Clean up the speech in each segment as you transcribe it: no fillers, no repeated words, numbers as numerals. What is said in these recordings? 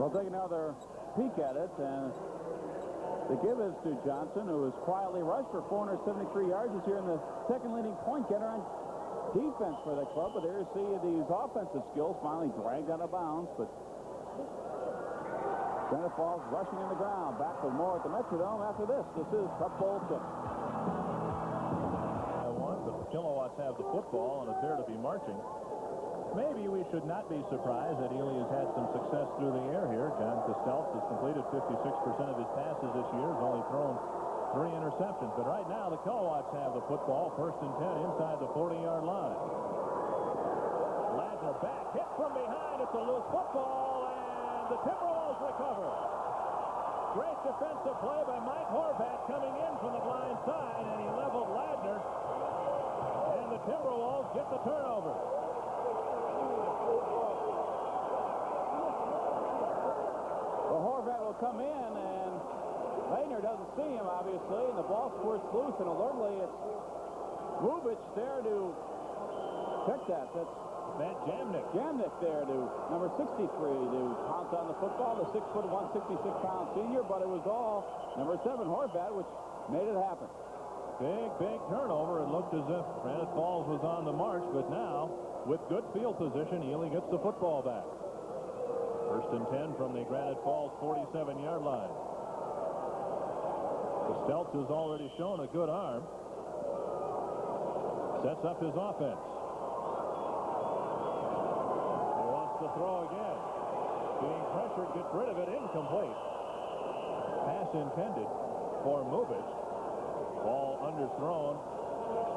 We'll take another peek at it, and the give is to Johnson, who has quietly rushed for 473 yards this year, and the second leading point getter on defense for the club. But there you see these offensive skills finally dragged out of bounds. But Granite Falls rushing in the ground. Back with more at the Metrodome after this. This is Cup Bowl 6. But the Kilowatts have the football and appear to be marching. Maybe we should not be surprised that Ely has had some success through the air here. John Costello has completed 56% of his passes this year. Has only thrown 3 interceptions. But right now, the Kilowatts have the football. 1st and 10 inside the 40-yard line. Ladner back, hit from behind. It's a loose football, and the Timberwolves recover. Great defensive play by Mike Horvat coming in from the blind side, and he leveled Ladner. And the Timberwolves get the turnover. Well, Horvat will come in, and Ladner doesn't see him, obviously, and the ball squirts loose, and alertly it's Rubich there to check that. That's Matt Jamnik. Jamnik there to number 63 to pounce on the football, the 6'1", 66-pound senior, but it was all number 7, Horvat, which made it happen. Big turnover. It looked as if Granite Falls was on the march, but now, with good field position, Ely gets the football back. 1st and 10 from the Granite Falls 47-yard line. Stelz has already shown a good arm. Sets up his offense. He wants to throw again. Being pressured, gets rid of it, incomplete. Pass intended for Movich. Ball underthrown.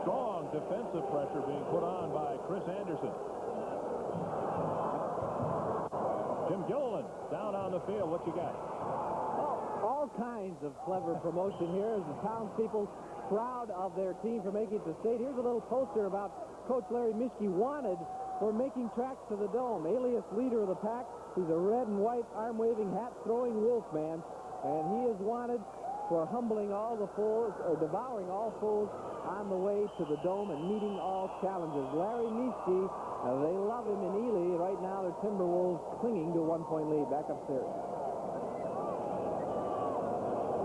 Strong defensive pressure being put on by Chris Anderson. Jim Gilliland down on the field. What you got? All kinds of clever promotion here as the townspeople proud of their team for making it to state. Here's a little poster about Coach Larry Mischke wanted for making tracks to the Dome. Alias leader of the pack. He's a red and white arm-waving, hat-throwing Wolfman, and he is wanted for humbling all the foes, or devouring all foes on the way to the Dome and meeting all challenges. Larry Mischke, they love him in Ely. Right now, the Timberwolves clinging to a 1-point lead. Back upstairs.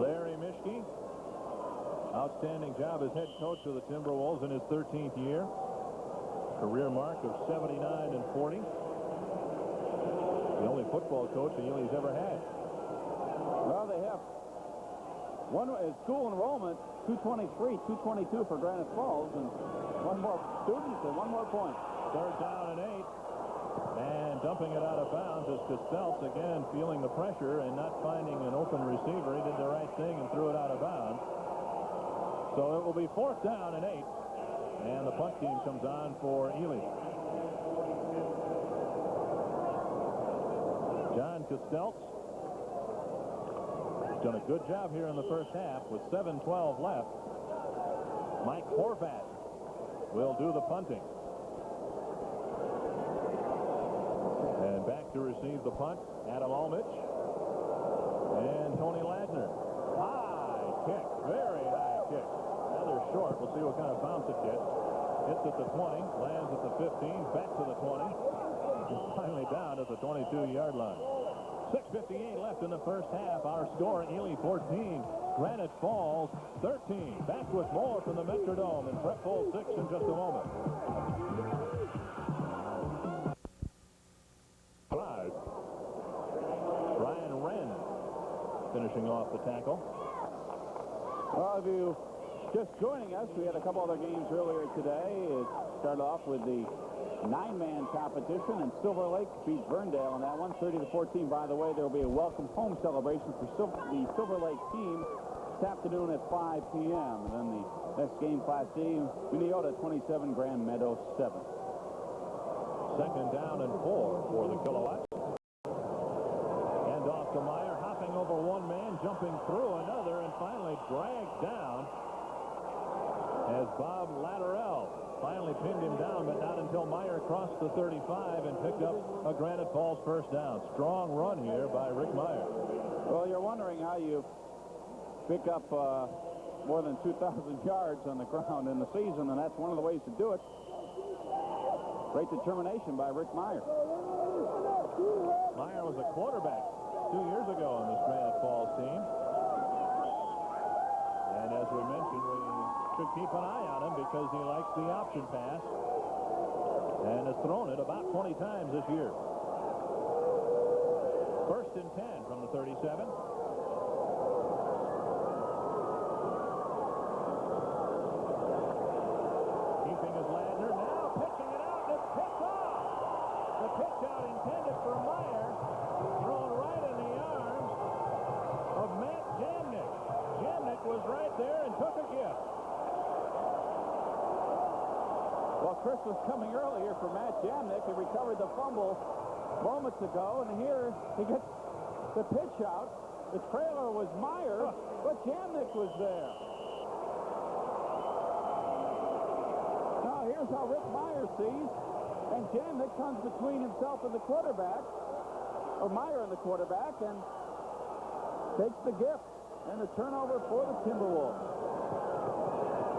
Larry Mischke, outstanding job as head coach of the Timberwolves in his 13th year. Career mark of 79 and 40. The only football coach that Ely's ever had. Well, they have one school enrollment, 223, 222 for Granite Falls, and 1 more student and 1 more point. 3rd down and 8. And dumping it out of bounds is Costello again feeling the pressure and not finding an open receiver. He did the right thing and threw it out of bounds. So it will be 4th down and 8. And the punt team comes on for Ely. John Costello has done a good job here in the first half with 7:12 left. Mike Horvat will do the punting. And back to receive the punt, Adam Almich and Tony Ladner. High kick, very high kick. Rather short. We'll see what kind of bounce it gets. Hits at the 20, lands at the 15, back to the 20, and finally down at the 22-yard line. 6:58 left in the first half. Our score, Ely 14, Granite Falls 13. Back with more from the Metrodome in Prep Bowl 6 in just a moment. Brian Wren finishing off the tackle. Well, if you just joining us, we had a couple other games earlier today. It started off with the 9-man competition, and Silver Lake beat Verndale on that one, 30-14. By the way, there will be a welcome home celebration for the Silver Lake team this afternoon at 5 p.m. And then the next game, Class D, Minneota 27, Grand Meadows 7. 2nd down and 4 for the Kilowatts. And off to Meyer, hopping over one man, jumping through another, and finally dragged down as Bob Latterell finally pinned him down, but not until Meyer crossed the 35 and picked up a Granite Falls 1st down. Strong run here by Rick Meyer. Well, you're wondering how you pick up more than 2,000 yards on the ground in the season, and that's one of the ways to do it. Great determination by Rick Meyer. Meyer was a quarterback 2 years ago on this Granite Falls team. And as we mentioned, we should keep an eye on him because he likes the option pass and has thrown it about 20 times this year. 1st and 10 from the 37. Keeping his Ladner. Now pitching it out, and it's picked off. The pitch out intended for Meyer, thrown right in the arms of Matt Jamnik. Jamnik was right there and took a gift. Well, Chris was coming earlier for Matt Jamnik. He recovered the fumble moments ago, and here he gets the pitch out. The trailer was Meyer, but Jamnik was there. Now here's how Rick Meyer sees, and Jamnik comes between himself and the quarterback, or Meyer and the quarterback, and takes the gift, and the turnover for the Timberwolves.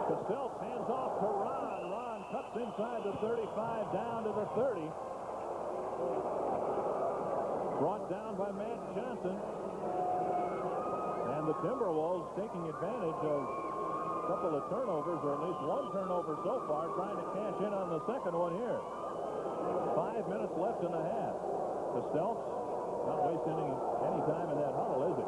Castells hands off to Ron. Ron cuts inside the 35 down to the 30. Brought down by Matt Johnson. And the Timberwolves taking advantage of a couple of turnovers, or at least one turnover so far, trying to cash in on the second one here. 5 minutes left in the half. Castells not wasting any time in that huddle, is he?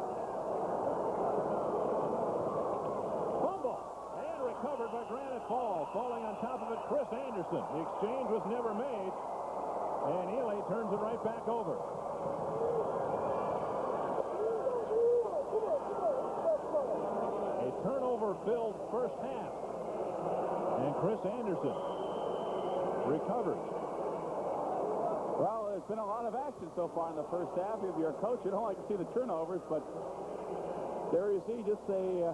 Fumble. And recovered by Granite Falls. Falling on top of it, Chris Anderson. The exchange was never made. And Ely turns it right back over. A turnover-filled first half. And Chris Anderson recovers. Well, there's been a lot of action so far in the first half. If you're a coach, you don't like to see the turnovers, but there you see just they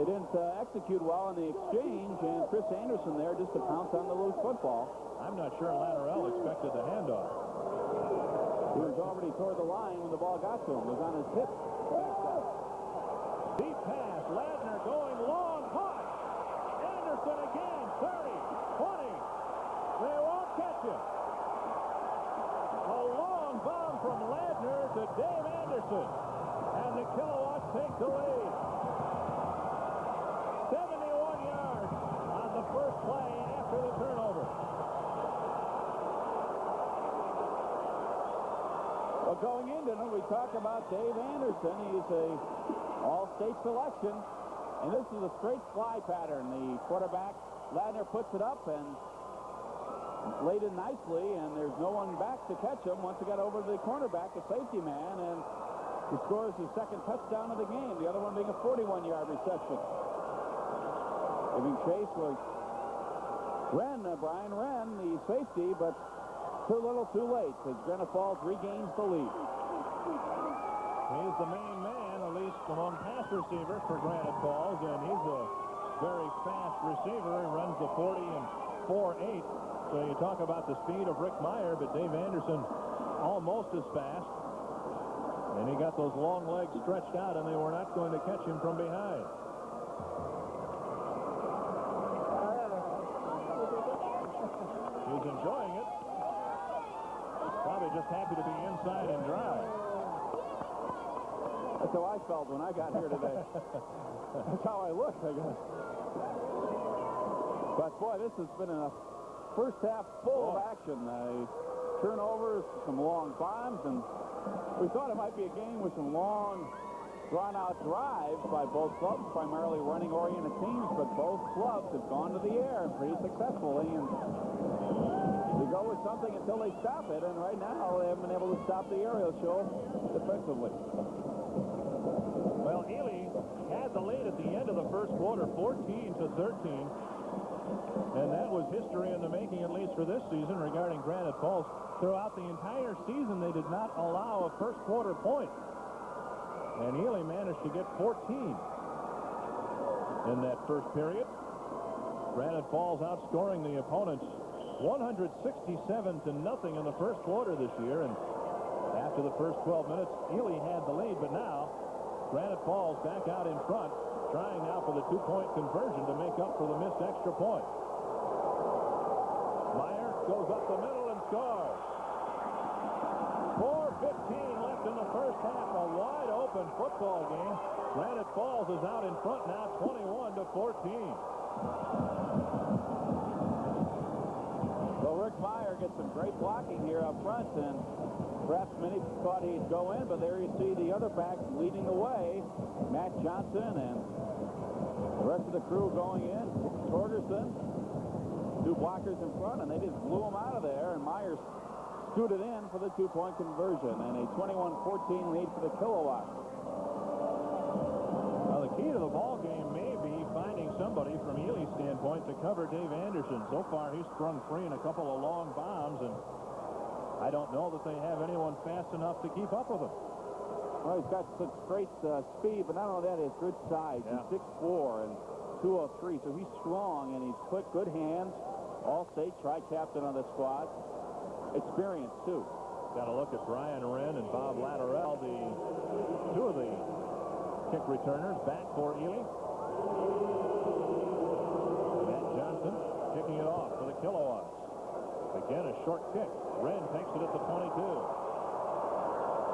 didn't execute well in the exchange, and Chris Anderson there just to pounce on the loose football. I'm not sure Latterell expected the handoff. He was already toward the line when the ball got to him. It was on his hip. Deep pass. Ladner going long. Caught. Anderson again. 30. 20. They won't catch him. A long bomb from Ladner to Dave Anderson. And the Kilowatts take the lead. 71 yards on the first play after the turnover. Well, going into it, we talk about Dave Anderson. He's a all-state selection, and this is a straight fly pattern. The quarterback, Ladner, puts it up and laid it nicely, and there's no one back to catch him once he got over to the cornerback, the safety man, and he scores his second touchdown of the game, the other one being a 41-yard reception. Giving chase was Brian Wren, the safety, but too little too late as Granite Falls regains the lead. He's the main man, at least among pass receivers for Granite Falls, and he's a very fast receiver. He runs the 40 and 4.8. So you talk about the speed of Rick Meyer, but Dave Anderson almost as fast. And he got those long legs stretched out, and they were not going to catch him from behind. He's enjoying it. Probably just happy to be inside and dry. That's how I felt when I got here today. That's how I looked, I guess. But, boy, this has been a first half full of action. Turnovers, some long bombs, and we thought it might be a game with some long, drawn-out drives by both clubs, primarily running-oriented teams, but both clubs have gone to the air pretty successfully, and they go with something until they stop it, and right now they haven't been able to stop the aerial show defensively. Well, Ely had the lead at the end of the first quarter, 14-13. And that was history in the making, at least for this season, regarding Granite Falls. Throughout the entire season, they did not allow a first quarter point. And Ely managed to get 14 in that first period. Granite Falls outscoring the opponents 167-0 in the first quarter this year. And after the first 12 minutes, Ely had the lead, but now Granite Falls back out in front, trying now for the two-point conversion to make up for the missed extra point. Meyer goes up the middle and scores. 4:15 left in the first first half. A wide-open football game. Granite Falls is out in front now, 21-14. So Rick Meyer gets some great blocking here up front, and perhaps many thought he'd go in, but there you see the other backs leading the way. Matt Johnson and the rest of the crew going in. Torgerson, two blockers in front, and they just blew them out of there, and Myers scooted in for the two-point conversion, and a 21-14 lead for the Kilowatts. Well, the key to the ball game may be finding somebody from Ely's standpoint to cover Dave Anderson. So far, he's sprung free in a couple of long bombs, and I don't know that they have anyone fast enough to keep up with him. Well, he's got such great speed, but not only that, he has good size. Yeah. He's 6'4" and 203, so he's strong, and he's quick, good hands. All-state tri-captain on the squad. Experience, too. Got a look at Brian Wren and Bob Latterell, two of the kick returners back for Ely. Matt Johnson kicking it off for the Kilowatts. Again, a short kick. Wren takes it at the 22.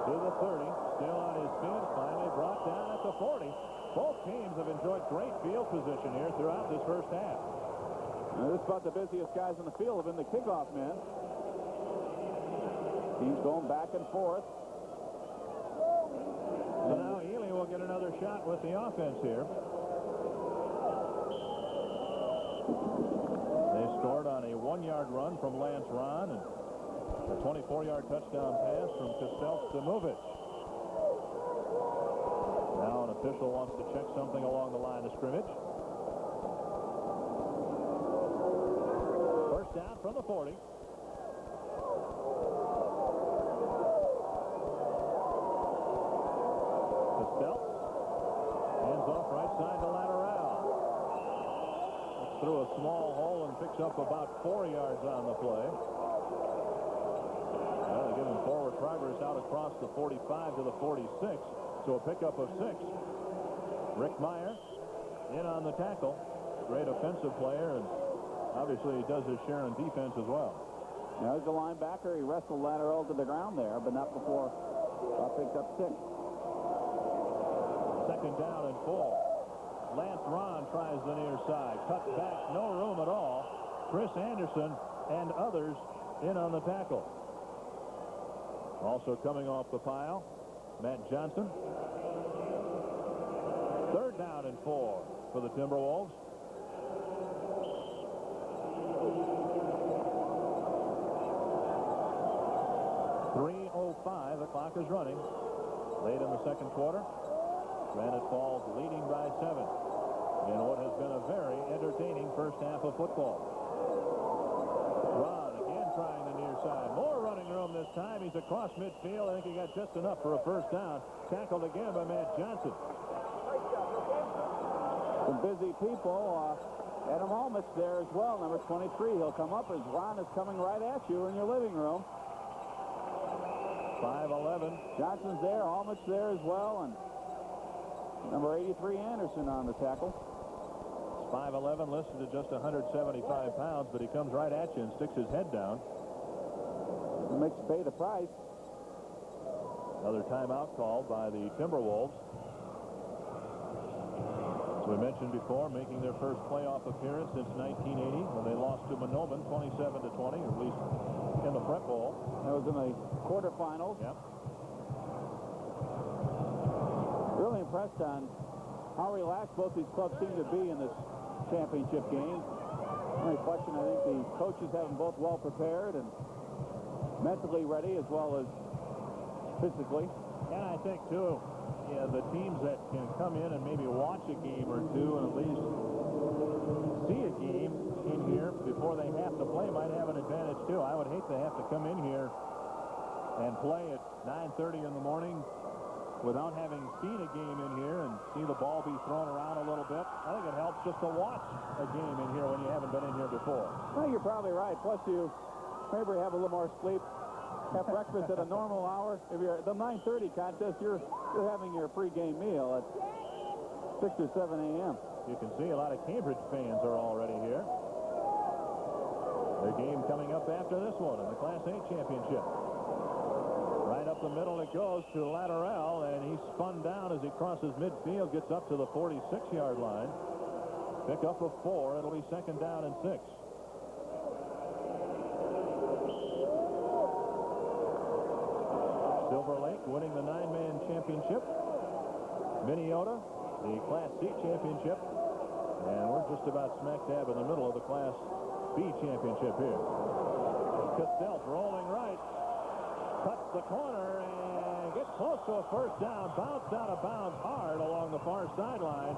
To the 30. Still on his feet. Finally brought down at the 40. Both teams have enjoyed great field position here throughout this first half. Now, this is about the busiest guys in the field have been the kickoff men. Teams going back and forth. So now Ely will get another shot with the offense here. They scored on a 1-yard run from Lance Ron and a 24-yard touchdown pass from Kostelc to Muvic. Now an official wants to check something along the line of scrimmage. First down from the 40. Kostelc hands off right side to Latterell. Looks through a small hole and picks up about 4 yards on the play. Well, they give him forward progress out across the 45 to the 46, so a pickup of 6. Rick Meyer in on the tackle. Great offensive player, and obviously he does his share in defense as well. Now there's the linebacker. He wrestled Latterell to the ground there, but not before picked up 6. Second down and 4. Lance Ron tries the near side. Cut back, no room at all. Chris Anderson and others in on the tackle. Also coming off the pile, Matt Johnson. Third down and 4 for the Timberwolves. .305, the clock is running. Late in the second quarter. Granite Falls leading by 7 in what has been a very entertaining first half of football. Ron again trying the near side. More running room this time. He's across midfield. I think he got just enough for a first down. Tackled again by Matt Johnson. Some busy people. Adam Almich there as well, number 23. He'll come up as Ron is coming right at you in your living room. 5'11". Johnson's there, Almich there as well, and number 83 Anderson on the tackle. 5'11", listed at just 175 pounds, but he comes right at you and sticks his head down. It makes you pay the price. Another timeout called by the Timberwolves. As we mentioned before, making their first playoff appearance since 1980 when they lost to Monoman 27-20, or at least in the Prep Bowl. That was in the quarterfinals. Yep. Really impressed on how relaxed both these clubs seem to be in this championship game. Only question, I think the coaches have them both well prepared and mentally ready as well as physically. And I think, too, the teams that can come in and maybe watch a game or two and at least see a game in here before they have to play might have an advantage, too. I would hate to have to come in here and play at 9:30 in the morning without having seen a game in here and see the ball be thrown around a little bit. I think it helps just to watch a game in here when you haven't been in here before. Well, you're probably right. Plus, you maybe have a little more sleep. Have breakfast at a normal hour. If you're at the 9:30 contest, you're having your pregame meal at 6 or 7 a.m. You can see a lot of Cambridge fans are already here. Their game coming up after this one in the Class A championship. Right up the middle it goes to Latterell, and he spun down as he crosses midfield, gets up to the 46-yard line. Pick up of 4. It'll be second down and 6. Silver Lake winning the 9-man championship. Minneota, the Class C championship. And we're just about smack dab in the middle of the Class B championship here. Costello rolling right. Cuts the corner and gets close to a first down. Bounced out of bounds hard along the far sideline.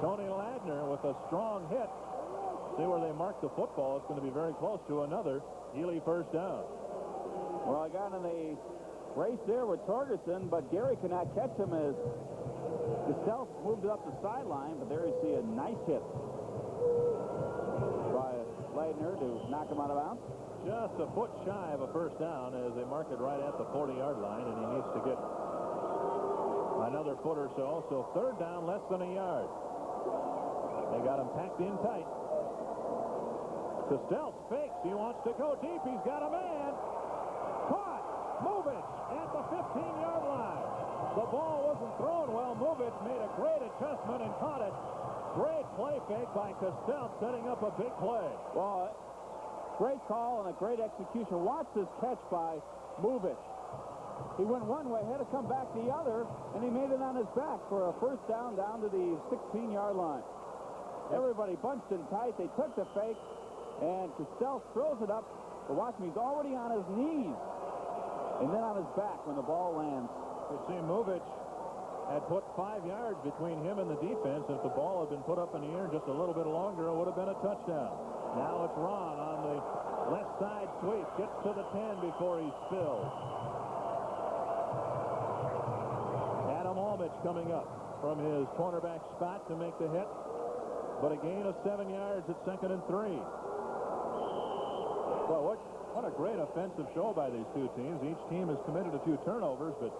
Tony Ladner with a strong hit. See where they mark the football. It's going to be very close to another Ely first down. Well, I got in the race there with Torgerson, but Gary could not catch him as Costello moved it up the sideline, but there you see a nice hit by Ladner to knock him out of bounds. Just a foot shy of a first down as they mark it right at the 40-yard line, and he needs to get another foot or so. So third down, less than a yard. They got him packed in tight. Costello fakes. He wants to go deep. He's got a man. Caught. Movich at the 15-yard line. The ball wasn't thrown well. Movich made a great adjustment and caught it. Great play fake by Costello, setting up a big play. Well, great call and a great execution. Watch this catch by Movich. He went one way, had to come back the other, and he made it on his back for a first down to the 16-yard line. Everybody bunched in tight. They took the fake, and Costello throws it up. But watch me, he's already on his knees, and then on his back when the ball lands. It seemed Movich had put 5 yards between him and the defense. If the ball had been put up in the air just a little bit longer, it would have been a touchdown. Now it's Ron on the left side sweep. Gets to the 10 before he's spilled. Adam Almich coming up from his cornerback spot to make the hit. But a gain of 7 yards at 2nd and 3. Well, what a great offensive show by these two teams. Each team has committed a few turnovers, but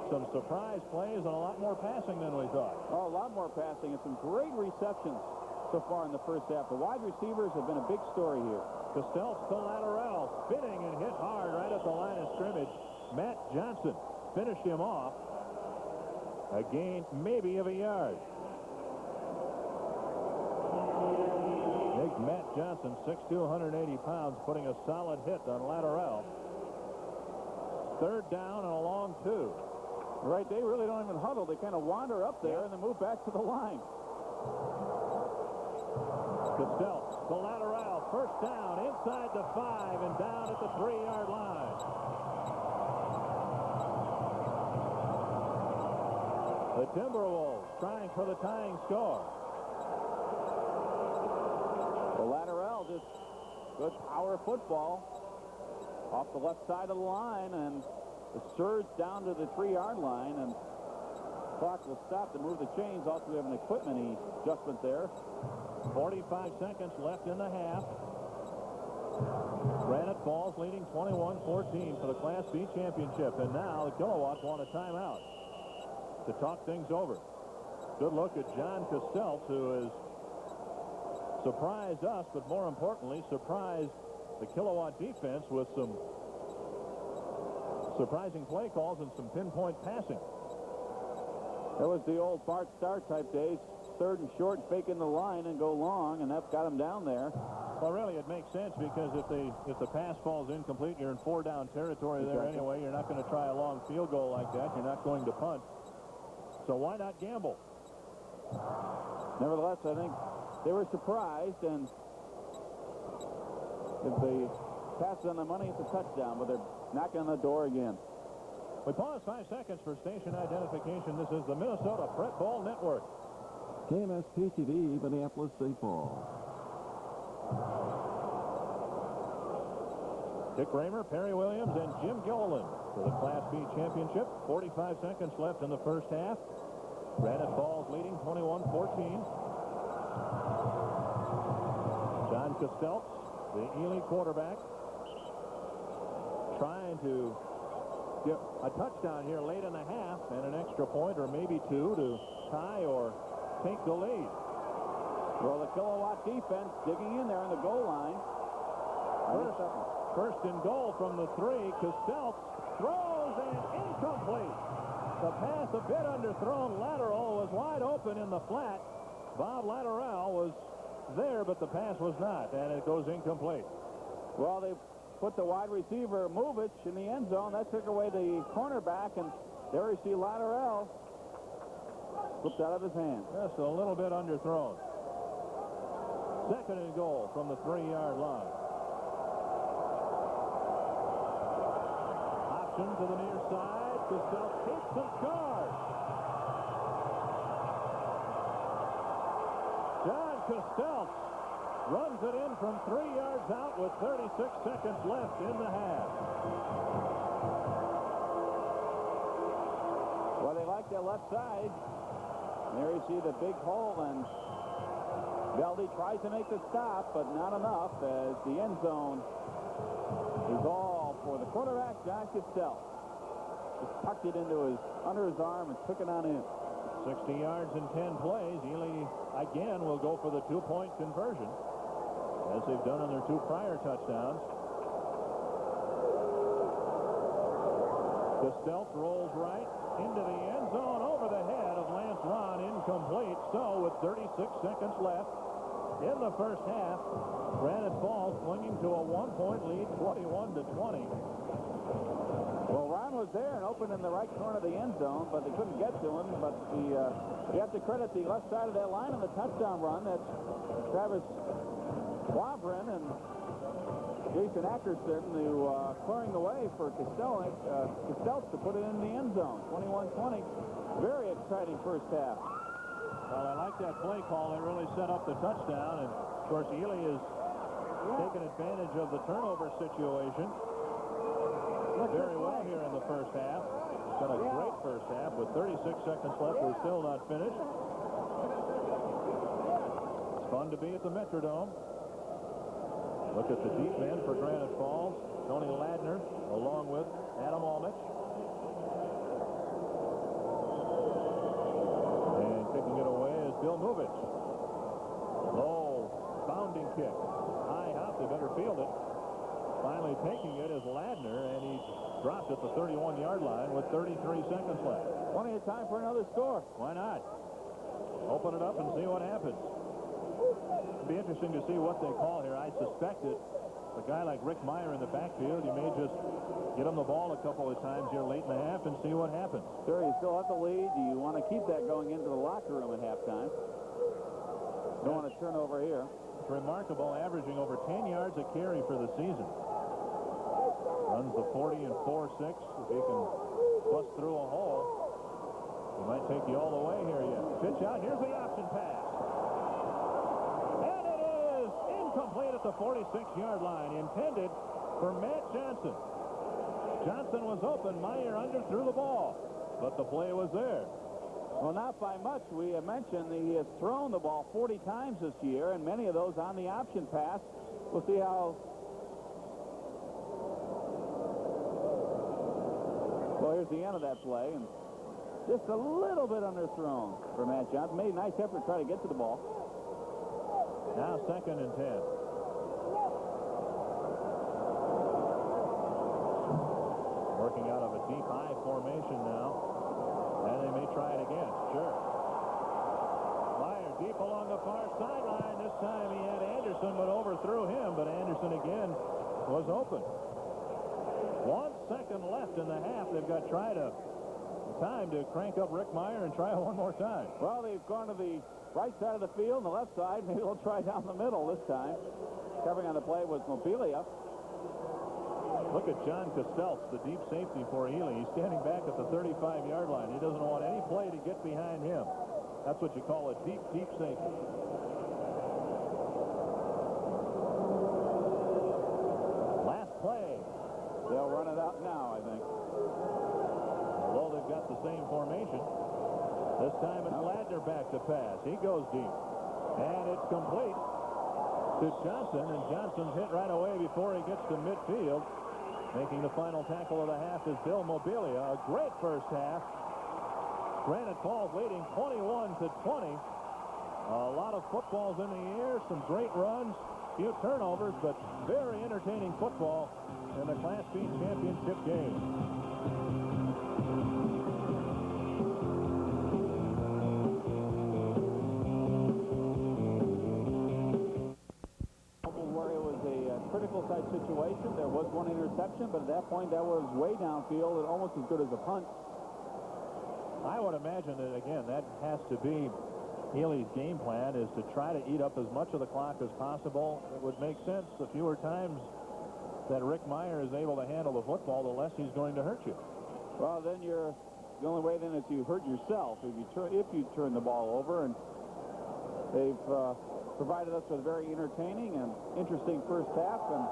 some surprise plays and a lot more passing than we thought. Oh, a lot more passing and some great receptions so far in the first half. The wide receivers have been a big story here. Costello to Latterell, spinning and hit hard right at the line of scrimmage. Matt Johnson finished him off. A gain maybe of a yard. Big Matt Johnson, 6'2", 180 pounds, putting a solid hit on Latterell. Third down and a long 2. Right, they really don't even huddle. They kind of wander up there and then move back to the line. Costello to Latterell, first down, inside the 5 and down at the 3-yard line. The Timberwolves trying for the tying score. Well, Latterell just good power football off the left side of the line, and the surge down to the 3-yard line, and clock will stop to move the chains. Also, we have an equipment adjustment there. 45 seconds left in the half. Granite Falls leading 21-14 for the Class B championship, and now the Kilowatts want a timeout to talk things over. Good look at John Costello, who has surprised us, but more importantly, surprised the Kilowatt defense with some surprising play calls and some pinpoint passing. That was the old Bart Starr type days. Third and short, fake in the line and go long, and that's got him down there. Well, really, it makes sense because if the pass falls incomplete, you're in 4-down territory there anyway. You're not going to try a long field goal like that. You're not going to punt. So why not gamble? Nevertheless, I think they were surprised, and if they pass on the money, it's a touchdown, but they're knocking on the door again. We pause 5 seconds for station identification. This is the Minnesota Fred Ball Network. KMSP-TV, Minneapolis, St. Paul. Dick Raymer, Perry Williams, and Jim Gilliland for the Class B championship. 45 seconds left in the first half. Granite Falls leading 21-14. John Costello, the Ely quarterback, trying to get a touchdown here late in the half and an extra point or maybe 2 to tie or take the lead. Well, the Kilowatt defense digging in there on the goal line. First and goal from the 3. Costello throws and incomplete. The pass a bit underthrown. Lateral was wide open in the flat. Bob Lateral was there, but the pass was not, and it goes incomplete. Well, they put the wide receiver Movich in the end zone. That took away the cornerback, and there you see Lateral slipped out of his hand. Just a little bit underthrown. Second and goal from the 3-yard line. Option to the near side. Costello kicks and scores. John Costello runs it in from 3 yards out with 36 seconds left in the half. Well, they like that left side. There you see the big hole, and Velde tries to make the stop, but not enough, as the end zone is all for the quarterback, John Costello. Just tucked it under his arm and took it on in. 60 yards in 10 plays. Ely again will go for the 2-point conversion, as they've done on their 2 prior touchdowns. Costello rolls right into the end zone over the head of Lance Ron, incomplete. So with 36 seconds left in the first half, Granite Falls clinging to a 1-point lead, 21-20. Well, Ron was there and open in the right corner of the end zone, but they couldn't get to him. But you have to credit the left side of that line on the touchdown run. That's Travis Wavrin and Jason Ackerson who clearing the way for Costello to put it in the end zone. 21-20. Very exciting first half. Well, I like that play call. They really set up the touchdown. And, of course, Ely has taken advantage of the turnover situation very well here in the first half. It's been a great first half with 36 seconds left. We're still not finished. It's fun to be at the Metrodome. Look at the deep men for Granite Falls. Tony Ladner along with Adam Almich. And kicking it away is Bill Movich. Low bounding kick. High hop. They better field it. Finally taking it is Ladner, and he dropped at the 31-yard line with 33 seconds left. Plenty of time for another score. Why not? Open it up and see what happens. It'll be interesting to see what they call here. I suspect that a guy like Rick Meyer in the backfield, you may just get him the ball a couple of times here late in the half and see what happens. Sure, you still have the lead. You want to keep that going into the locker room at halftime. Don't want to turn over here. It's remarkable, averaging over 10 yards a carry for the season. Runs the 40 and 4.6. If he can bust through a hole, he might take you all the way here yet. Pitch out. Here's the option pass. And it is incomplete at the 46-yard line. Intended for Matt Johnson. Johnson was open. Meyer underthrew the ball, but the play was there. Well, not by much. We have mentioned that he has thrown the ball 40 times this year, and many of those on the option pass. We'll see how... Well, here's the end of that play, and just a little bit underthrown for Matt Johnson. Made a nice effort to try to get to the ball. Now 2nd and 10. Working out of a deep I formation now. And they may try it again. Sure. Meyer deep along the far sideline. This time he had Anderson, but overthrew him. But Anderson again was open. 1 second left in the half. They've got time to crank up Rick Meyer and try it one more time. Well, they've gone to the right side of the field and the left side. Maybe they'll try down the middle this time. Covering on the play was Mobilia. Look at John Costello, the deep safety for Ely. He's standing back at the 35-yard line. He doesn't want any play to get behind him. That's what you call a deep, deep safety. Last play. They'll run it out now, I think. Although they've got the same formation. This time it's Ladner back to pass. He goes deep. And it's complete to Johnson. And Johnson's hit right away before he gets to midfield. Making the final tackle of the half is Bill Mobilia. A great first half. Granite Falls leading 21-20. A lot of footballs in the air, some great runs. few turnovers, but very entertaining football in the Class B championship game. Where it was a critical type situation. There was one interception, but at that point that was way downfield and almost as good as a punt. I would imagine that, again, that has to be Healy's game plan, is to try to eat up as much of the clock as possible. It would make sense. The fewer times that Rick Mirer is able to handle the football, the less he's going to hurt you. Well, then the only way then is you hurt yourself if you turn the ball over. And they've provided us with very entertaining and interesting first half, and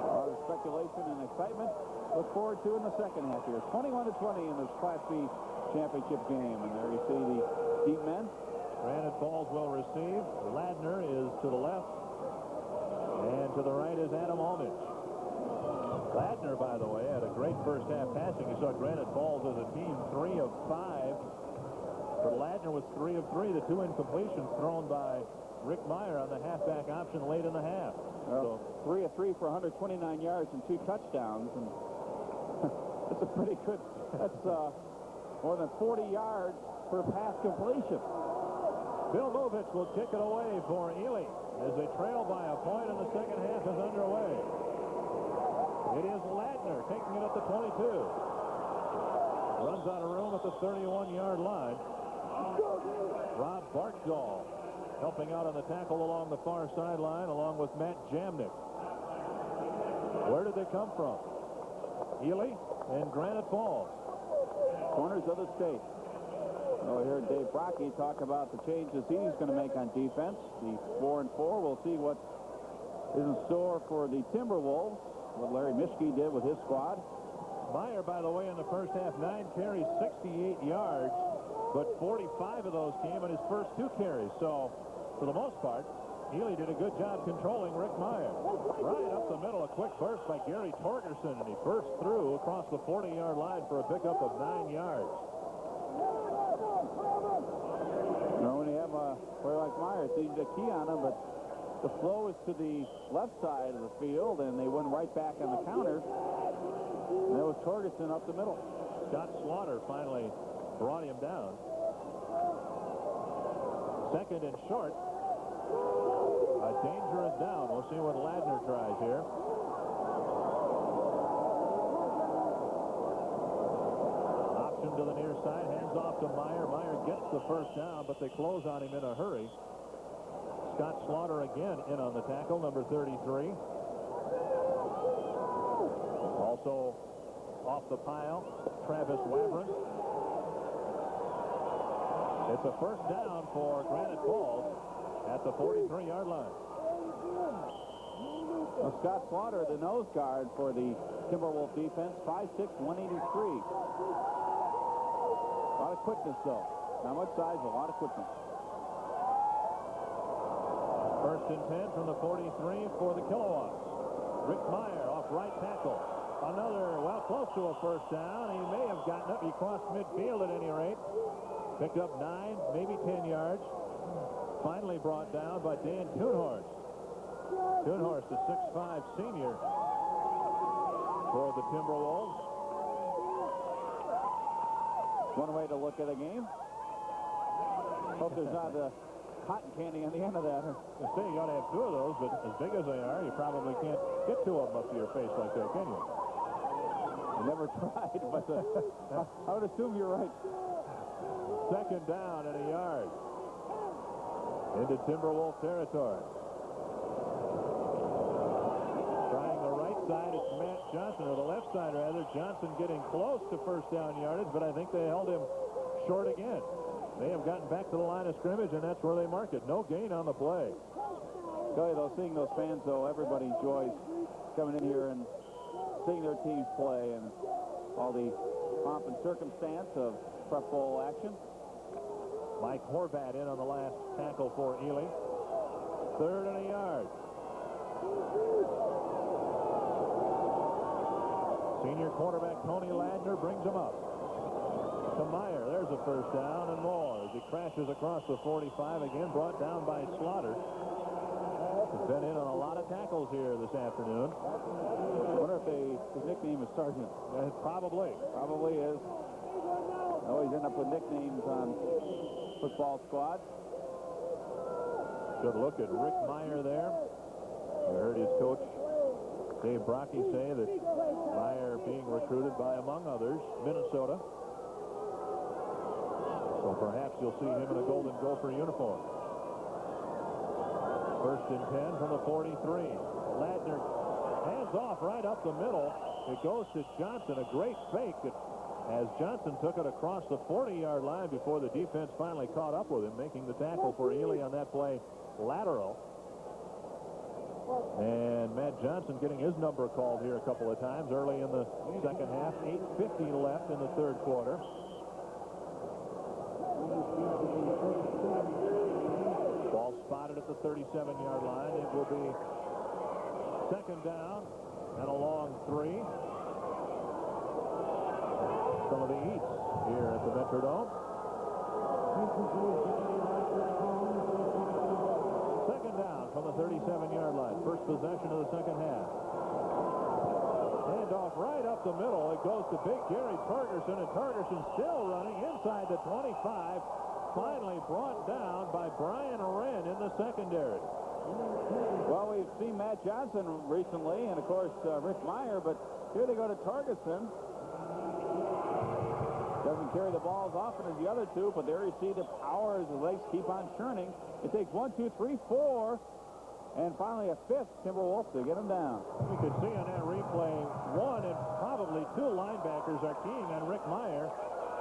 a lot of speculation and excitement. Look forward to in the second half here. 21-20 in this Class B championship game, and there you see the deep men. Granite Falls will receive. Ladner is to the left, and to the right is Adam Almich. Ladner, by the way, had a great first half passing. You saw Granite Falls as a team 3 of 5. But Ladner was 3 of 3. The 2 incompletions thrown by Rick Mirer on the halfback option late in the half. Well, so 3 of 3 for 129 yards and 2 touchdowns. And that's a pretty good. That's more than 40 yards per pass completion. Bill Movich will kick it away for Ely as they trail by a point, and the second half is underway. It is Ladner taking it at the 22. Runs out of room at the 31-yard line. Rob Barkdahl helping out on the tackle along the far sideline, along with Matt Jamnick. Where did they come from? Ely and Granite Falls. Corners of the state. Well, we heard Dave Brocky talk about the changes he's going to make on defense. The 4-4. We'll see what is in store for the Timberwolves, what Larry Mischke did with his squad. Mirer, by the way, in the first half, 9 carries, 68 yards, but 45 of those came in his first 2 carries. So, for the most part, Ely did a good job controlling Rick Mirer. Right up the middle, a quick burst by Gary Torgerson, and he burst through across the 40-yard line for a pickup of 9 yards. You know, when you have a player like Mirer, it's easy to key on him, but the flow is to the left side of the field, and they went right back on the counter. And there was Torgerson up the middle. Scott Slaughter finally brought him down. Second and short. A dangerous down. We'll see what Ladner tries here. Option to the near side. Hands off to Mirer. Mirer gets the first down, but they close on him in a hurry. Scott Slaughter again in on the tackle, number 33. Also off the pile, Travis Wavrin. It's a first down for Granite Falls at the 43-yard line. Well, Scott Slaughter, the nose guard for the Timberwolf defense, 5'6", 183. A lot of quickness, though. Not much size, but a lot of quickness. First and 10 from the 43 for the Kilowatts. Rick Mirer off right tackle. Another, well, close to a first down. He may have gotten up. He crossed midfield at any rate. Picked up 9, maybe 10 yards. Finally brought down by Dan Kuhnhorst. Kuhnhorst, a 6'5" senior for the Timberwolves. One way to look at a game. Hope there's not a cotton candy on the end of that. You say you got to have 2 of those, but as big as they are, you probably can't get 2 of them up to your face like that, can you? I never tried, but I would assume you're right. Second down and a yard into Timberwolf territory. Trying the right side, it's Matt Johnson, or the left side rather. Johnson getting close to first down yardage, but I think they held him short again. They have gotten back to the line of scrimmage, and that's where they mark it. No gain on the play. Tell you though, seeing those fans, though, everybody enjoys coming in here and seeing their teams play, and all the pomp and circumstance of Prep Bowl action. Mike Horvat in on the last tackle for Ely. Third and a yard. Senior quarterback Tony Ladner brings him up to Mirer. There's a first down and more as he crashes across the 45 again, brought down by Slaughter. been in on a lot of tackles here this afternoon. I wonder if his nickname is Sergeant. Probably. Probably is. Always end up with nicknames on football squads. Good look at Rick Meyer there. We heard his coach, Dave Brocky, say that Meyer being recruited by, among others, Minnesota. So perhaps you'll see him in a Golden Gopher uniform. First and 10 from the 43. Ladner hands off right up the middle. It goes to Johnson. A great fake as Johnson took it across the 40-yard line before the defense finally caught up with him, making the tackle for Ely on that play lateral. And Matt Johnson getting his number called here a couple of times early in the second half. 8:50 left in the third quarter. Ball spotted at the 37-yard line. It will be second down and a long 3. Some of the Eats here at the Metrodome. Second down from the 37-yard line. First possession of the second half. Handoff right up the middle. It goes to big Gary Torgerson, and Torgerson still running inside the 25. Finally brought down by Brian Wren in the secondary. Well, we've seen Matt Johnson recently, and of course Rick Meyer, but here they go to Torgerson. Doesn't carry the ball as often as the other two, but there you see the power as the legs keep on churning. It takes 1, 2, 3, 4, and finally a fifth Timberwolf to get him down. You can see on that replay, one and probably two linebackers are keying on Rick Meyer.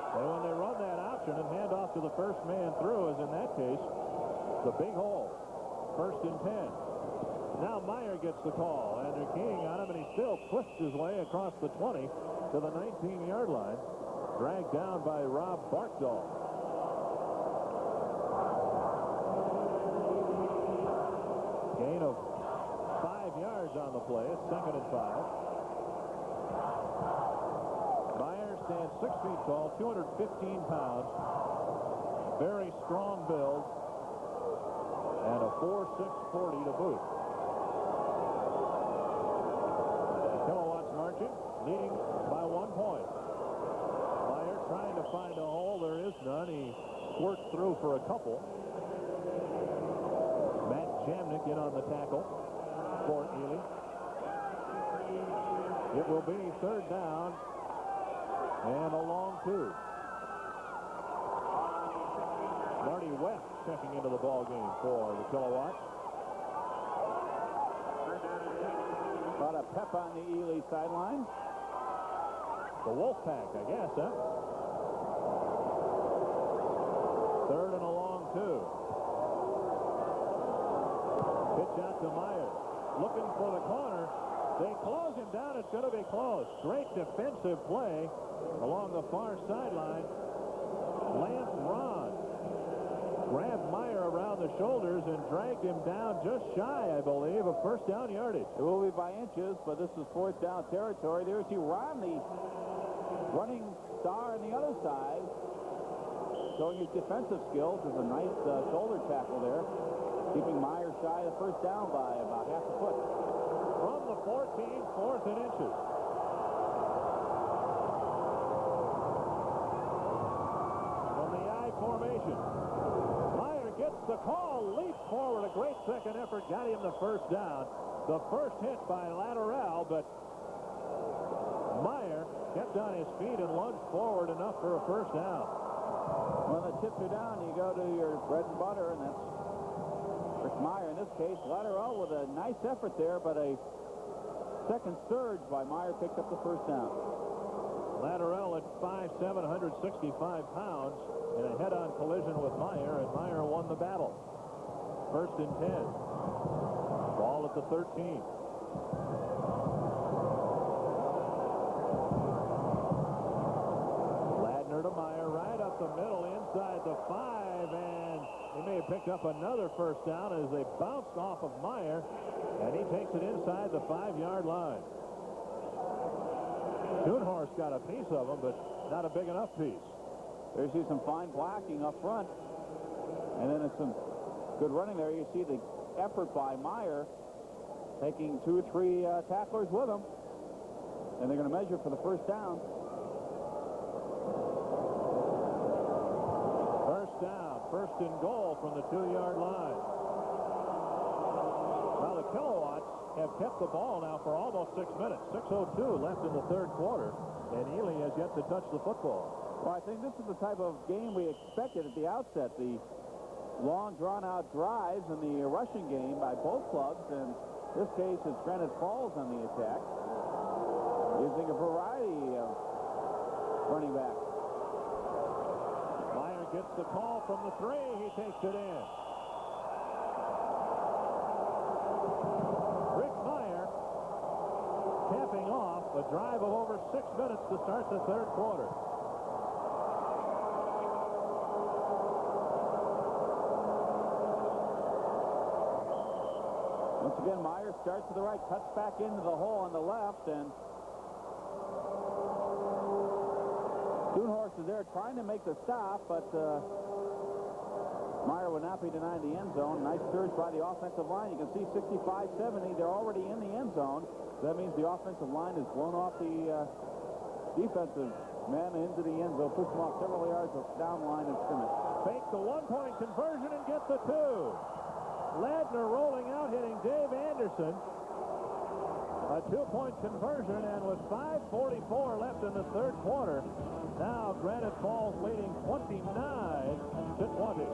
And when they run that option and hand off to the first man through, as in that case, the big hole. First and 10. Now Meyer gets the call, and they're keying on him, and he still twists his way across the 20 to the 19-yard line. Dragged down by Rob Barkdahl. Gain of 5 yards on the play. It's second and 5. Meyer stands 6 feet tall, 215 pounds. Very strong build. And a 4.640 to boot. Kilowatts marching, leading by 1 point. Meyer trying to find a hole. There is none. He squirts through for a couple. Matt Jamnick in on the tackle for Ely. It will be third down and a long 2. Marty West checking into the ball game for the Kilowatts. A lot of pep on the Ely sideline. The Wolfpack, I guess, huh? Third and a long 2. Pitch out to Meyer. Looking for the corner. They close him down. It's going to be close. Great defensive play along the far sideline. Lance Ron grabbed Meyer around the shoulders and dragged him down just shy, I believe, of first down yardage. It will be by inches, but this is fourth down territory. There you see Romney running star on the other side, showing his defensive skills. There's a nice shoulder tackle there, keeping Meyer shy of first down by about half a foot. From the 14, fourth and inches. From the I formation. Meyer gets the call, leaps forward, a great second effort, got him the first down. The first hit by Latterell, but Meyer kept on his feet and lunged forward enough for a first down. When the chips are down, you go to your bread and butter, and that's Rick Meyer in this case. Latterell with a nice effort there, but a second surge by Meyer picked up the first down. Latterell at 5'7", 165 pounds in a head-on collision with Meyer, and Meyer won the battle. First and 10. Ball at the 13. Ladner to Meyer, right up the middle, inside the 5, and he may have picked up another first down as they bounced off of Meyer, and he takes it inside the 5-yard line. Schoenhorst got a piece of him, but not a big enough piece. There's some fine blocking up front, and then it's some good running there. You see the effort by Meyer, taking 2 or 3 tacklers with him. And they're going to measure for the first down. First down, first and goal from the 2-yard line. Now the Kilowatts have kept the ball now for almost 6 minutes. 6:02 left in the third quarter, and Ely has yet to touch the football. Well, I think this is the type of game we expected at the outset. The long, drawn-out drives in the rushing game by both clubs. In this case, it's Granite Falls on the attack, using a variety of running backs. Meyer gets the call from the 3. He takes it in. Rick Meyer capping off a drive of over 6 minutes to start the third quarter. Once again, Meyer starts to the right, cuts back into the hole on the left, and Schoonhorst is there trying to make the stop, but Meyer would not be denied the end zone. Nice surge by the offensive line. You can see 65-70. They're already in the end zone. That means the offensive line has blown off the defensive men into the end zone, pushed them off several yards of down line and scrimmage. Fake the 1-point conversion and get the 2. Ladner rolling out, hitting Dave Anderson. A 2-point conversion, and with 5:44 left in the third quarter, now Granite Falls leading 29-20.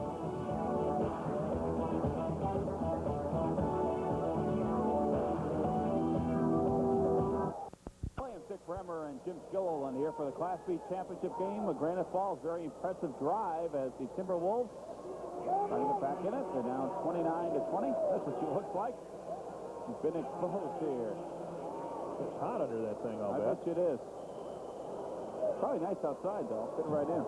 Dick Bremer and Jim Skilloland here for the Class B championship game with Granite Falls. Very impressive drive as the Timberwolves trying to get back in it. They're down 29-20. That's what she looks like. She's been exposed here. It's hot under that thing, I'll I bet you it is. Probably nice outside, though. Fit right in.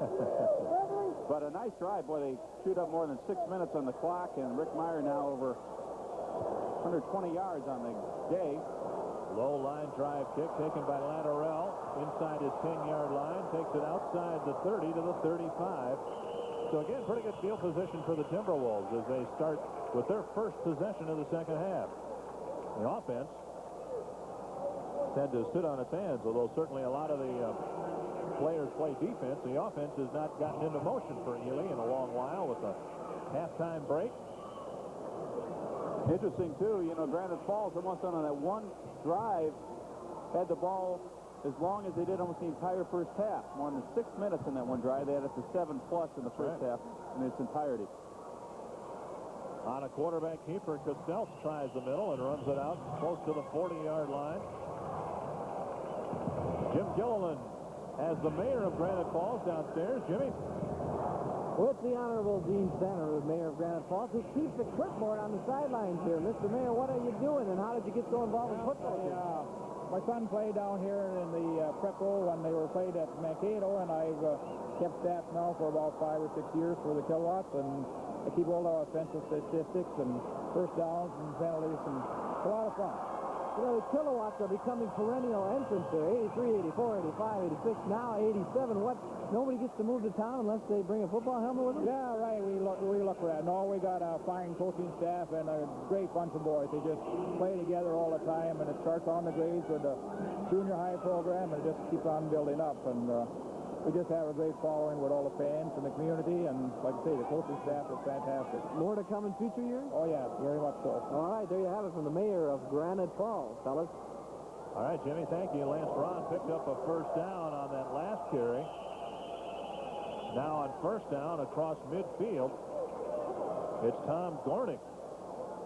But a nice drive. Boy, they shoot up more than 6 minutes on the clock, and Rick Meyer now over 120 yards on the day. Low line drive kick taken by Latterell inside his 10-yard line. Takes it outside the 30 to the 35. So again, pretty good field position for the Timberwolves as they start with their first possession of the second half. The offense had to sit on its hands, although certainly a lot of the players play defense. The offense has not gotten into motion for Ely in a long while with a halftime break. Interesting, too, you know, Granite Falls almost on that one drive had the ball as long as they did almost the entire first half. More than 6 minutes in that one drive. They had it to 7+ in the first half in its entirety. On a quarterback keeper, Costells tries the middle and runs it out close to the 40-yard line. Jim Gilliland has the mayor of Granite Falls downstairs. Jimmy? Well, it's the Honorable Dean Stanner, the mayor of Granite Falls, who keeps the clipboard on the sidelines here. Mr. Mayor, what are you doing, and how did you get so involved in football? My son played down here in the prep row when they were played at Mankato, and I've kept stats now for about 5 or 6 years for the Kilowatts, and I keep all our offensive statistics and first downs and penalties, and it's a lot of fun. You know, the Kilowatts are becoming perennial entrants there. 83, 84, 85, 86, now 87. What? Nobody gets to move to town unless they bring a football helmet with them? Yeah, right. We look for that. No, we got a fine coaching staff and a great bunch of boys. They just play together all the time, and it starts on the grades with the junior high program, and it just keeps on building up. And we just have a great following with all the fans and the community, and like I say, the coaching staff is fantastic. More to come in future years? Oh, yeah, very much so. All right, there you have it from the mayor of Granite Falls, fellas. All right, Jimmy, thank you. Lance Braun picked up a first down on that last carry. Now on first down across midfield, it's Tom Gornick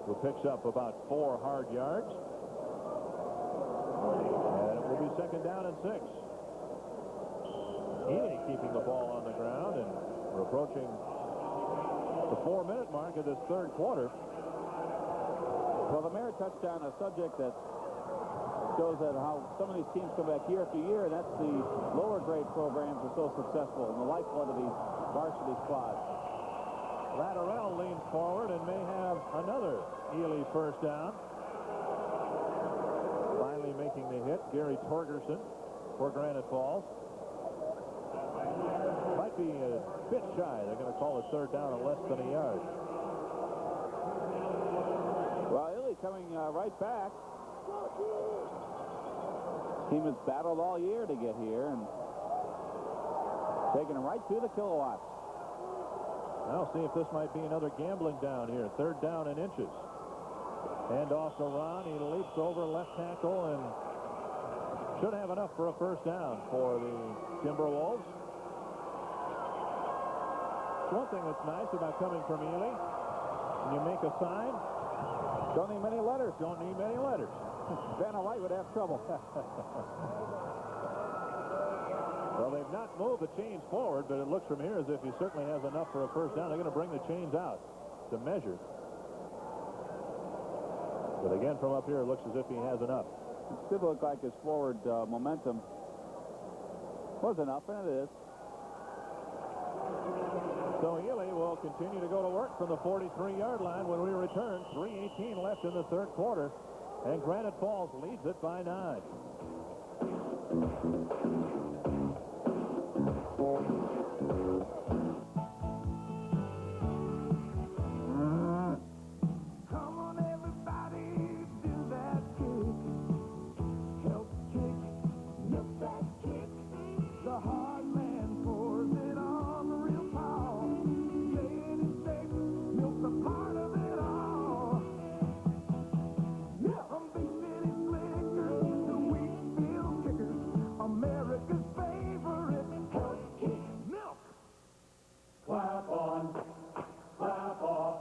who picks up about 4 hard yards. And it will be second down and 6. Ely keeping the ball on the ground, and we're approaching the 4-minute mark of this third quarter. Well, the mayor touched on a subject that shows that how some of these teams come back year after year, and that's the lower grade programs are so successful and the lifeblood of these varsity squads. Latterell leans forward and may have another Ely first down. Finally making the hit, Gary Torgerson for Granite Falls. Might be a bit shy. They're going to call it third down at less than a yard. coming right back. Team has battled all year to get here and taking it right to the Kilowatts. I'll see if this might be another gambling down here. 3rd down and inches. Hand off to Ron. He leaps over left tackle and should have enough for a first down for the Timberwolves. One thing that's nice about coming from Ely, when you make a sign, Don't need many letters. don't need many letters. Vanna White would have trouble. Well, they've not moved the chains forward, but it looks from here as if he certainly has enough for a first down. They're going to bring the chains out to measure. But again, from up here, it looks as if he has enough. It did look like his forward momentum was enough, and it is. So Ely will continue to go to work from the 43-yard line when we return. 3:18 left in the 3rd quarter, and Granite Falls leads it by 9. Come on, everybody, do that kick. Help kick, milk that kick. The hard man pours it on the real power. Saying it's safe, milk's a part of it all. From Big City Slickers to Wheatfield Kickers, America's favorite help kick, milk. Clap on, clap off,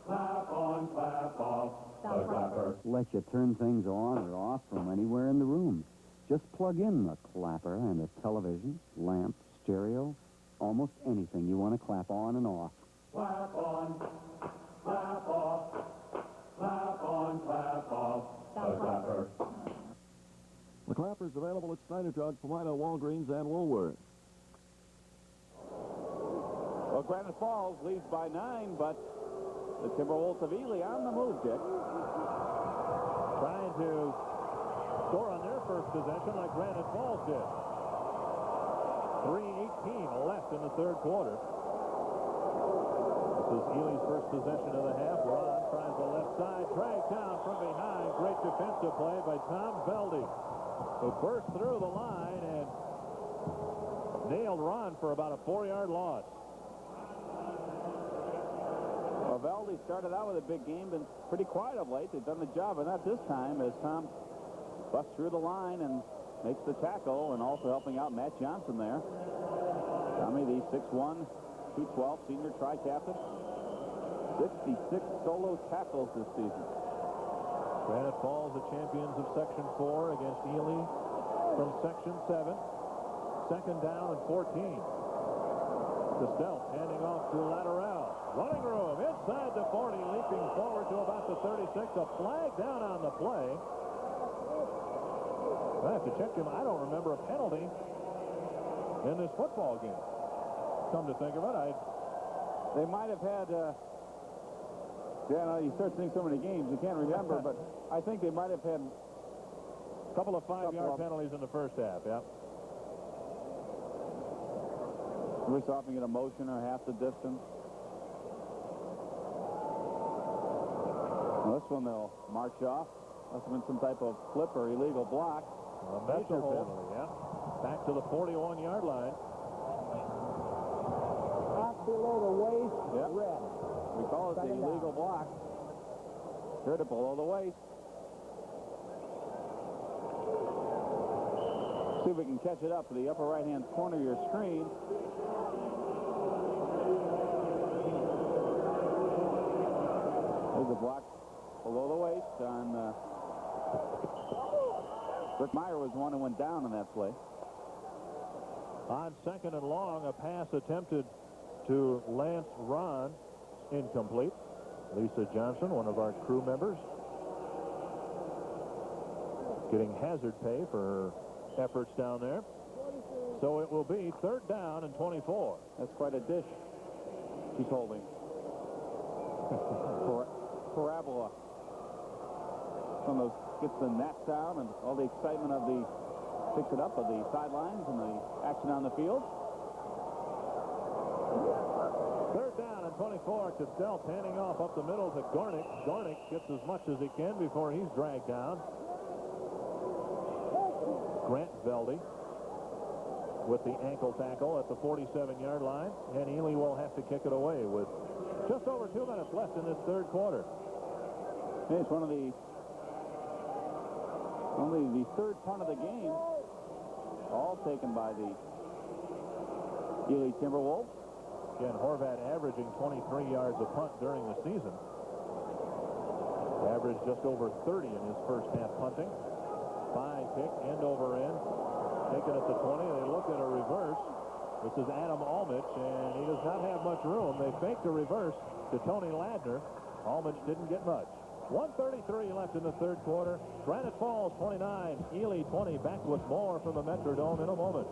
clap on, clap off. The clapper. Let you turn things on or off from anywhere in the room. Just plug in the clapper and a television, lamp, stereo, almost anything you want to clap on and off. Clap on, clap off, clap on, clap off. The clapper. The clapper's available at Snyder Drug, Palmyra, Walgreens, and Woolworth. Well, Granite Falls leads by 9, but the Timberwolves of Ely on the move, Dick. Trying to score on their first possession like Granite Falls did. 3:18 left in the 3rd quarter. This is Ely's first possession of the half. Ron tries the left side, dragged down from behind. Great defensive play by Tom Velde, who burst through the line and nailed Ron for about a 4-yard loss. Well, Velde started out with a big game, been pretty quiet of late. They've done the job, and not this time, as Tom busts through the line and makes the tackle, and also helping out Matt Johnson there. Tommy, the 6'1", 212 senior tri-captain. 66 solo tackles this season. Granite Falls, the champions of Section 4 against Ely from Section 7. 2nd down and 14. Costello handing off to Latterell. Running room inside the 40, leaping forward to about the 36. A flag down on the play. I have to check him. I don't remember a penalty in this football game. Come to think of it, They might have had, you start seeing so many games, you can't remember, but I think they might have had a couple of 5-yard penalties in the first half, yeah. Every so often get a motion or half the distance. Well, this one they'll march off. Must have been some type of flip or illegal block. A major penalty, yeah. Back to the 41-yard line. Off below the waist, Yep. red. We call it the Second illegal down. block. Heard it below the waist. See if we can catch it up to the upper right-hand corner of your screen. There's a block below the waist on Rick Meyer was one who went down on that play. On 2nd and long, a pass attempted to Lance Ron, incomplete. Lisa Johnson, one of our crew members, getting hazard pay for her efforts down there. So it will be 3rd down and 24. That's quite a dish she's holding. Parabola. One of those gets the net down and all the excitement of the picks it up of the sidelines and the action on the field. Third down and 24. Castell panning off up the middle to Gornick. Gornick gets as much as he can before he's dragged down. Grant Veldy with the ankle tackle at the 47-yard line, and Ely will have to kick it away with just over 2 minutes left in this third quarter. It's only the third punt of the game, all taken by the Ely Timberwolves. Again, Horvat averaging 23 yards a punt during the season. Averaged just over 30 in his first half punting. Spy kick, end over end. Taken at the 20. They look at a reverse. This is Adam Almich, and he does not have much room. They faked a reverse to Tony Ladner. Almich didn't get much. 1:33 left in the third quarter. Granite Falls 29, Ely 20. Back with more from the Metrodome in a moment.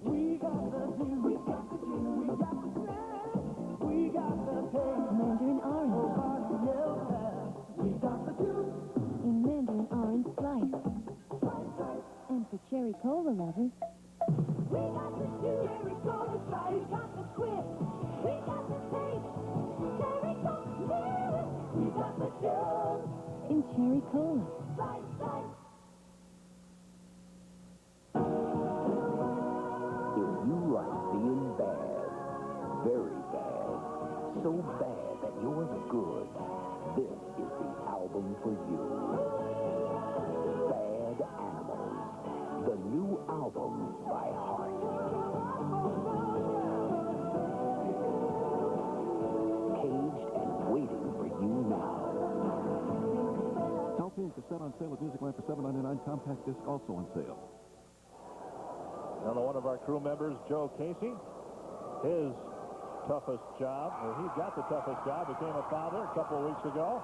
We got the juice, we got the juice, we got the snack, we got the taste. Mandarin orange Nobody else has. We got the juice. in Mandarin orange slice. And for cherry cola lovers, We got the juice. Cherry cola slice. We got the twist. We got the taste. Cherry cola. We got the juice. in cherry cola. Slice, slice. If you like being bad, very bad, so bad that you're good, this is the album for you. Bad Animals, the new album by Heart. Caged and waiting for you now. LP and cassette on sale at Musicland for $7.99. Compact disc also on sale. Another one of our crew members, Joe Casey, his toughest job, or he got the toughest job, became a father a couple of weeks ago.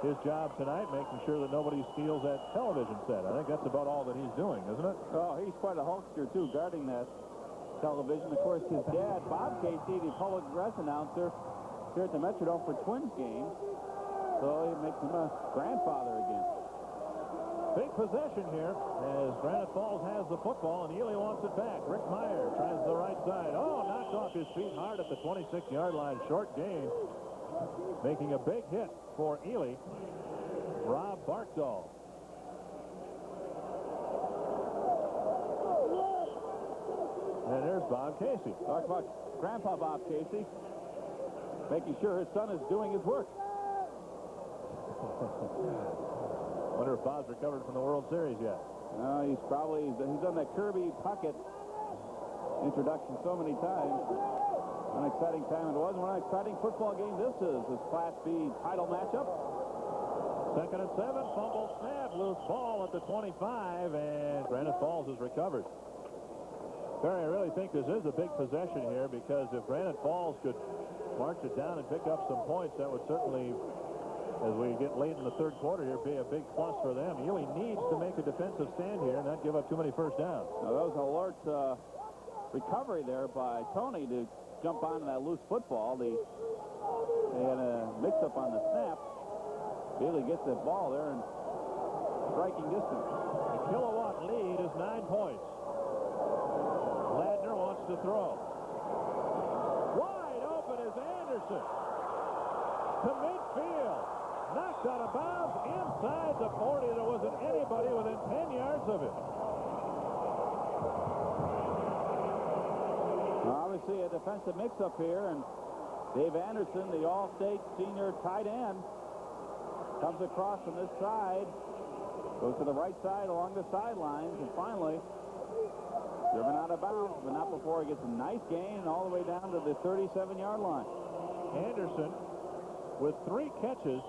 His job tonight, making sure that nobody steals that television set. I think that's about all that he's doing, isn't it? Oh, he's quite a hulkster, too, guarding that television. Of course, his dad, Bob Casey, the public address announcer here at the Metrodome for Twins games. So he makes him a grandfather again. Big possession here as Granite Falls has the football and Ely wants it back. Rick Meyer tries the right side. Oh, knocked off his feet hard at the 26-yard line. Short gain. Making a big hit for Ely. Rob Barkdahl. And there's Bob Casey. Talk about Grandpa Bob Casey, making sure his son is doing his work. Wonder if Bob's recovered from the World Series yet. He's done that Kirby Puckett introduction so many times. An exciting time it was. What an exciting football game this is. This Class B title matchup. 2nd and 7, fumble snap, loose ball at the 25, and Granite Falls has recovered. Barry, I really think this is a big possession here because if Granite Falls could march it down and pick up some points, that would certainly, as we get late in the third quarter here, be a big plus for them. Ely needs to make a defensive stand here and not give up too many first downs. Now, that was an alert recovery there by Tony to jump onto that loose football. They had a mix-up on the snap. Bailey gets that ball there in striking distance. The Kilowatt lead is 9 points. Ladner wants to throw. Wide open is Anderson. To midfield. Knocked out of bounds inside the 40. There wasn't anybody within 10 yards of it. Obviously a defensive mix-up here, and Dave Anderson, the All-State senior tight end, comes across from this side, goes to the right side along the sidelines, and finally driven out of bounds, but not before he gets a nice gain and all the way down to the 37-yard line. Anderson with 3 catches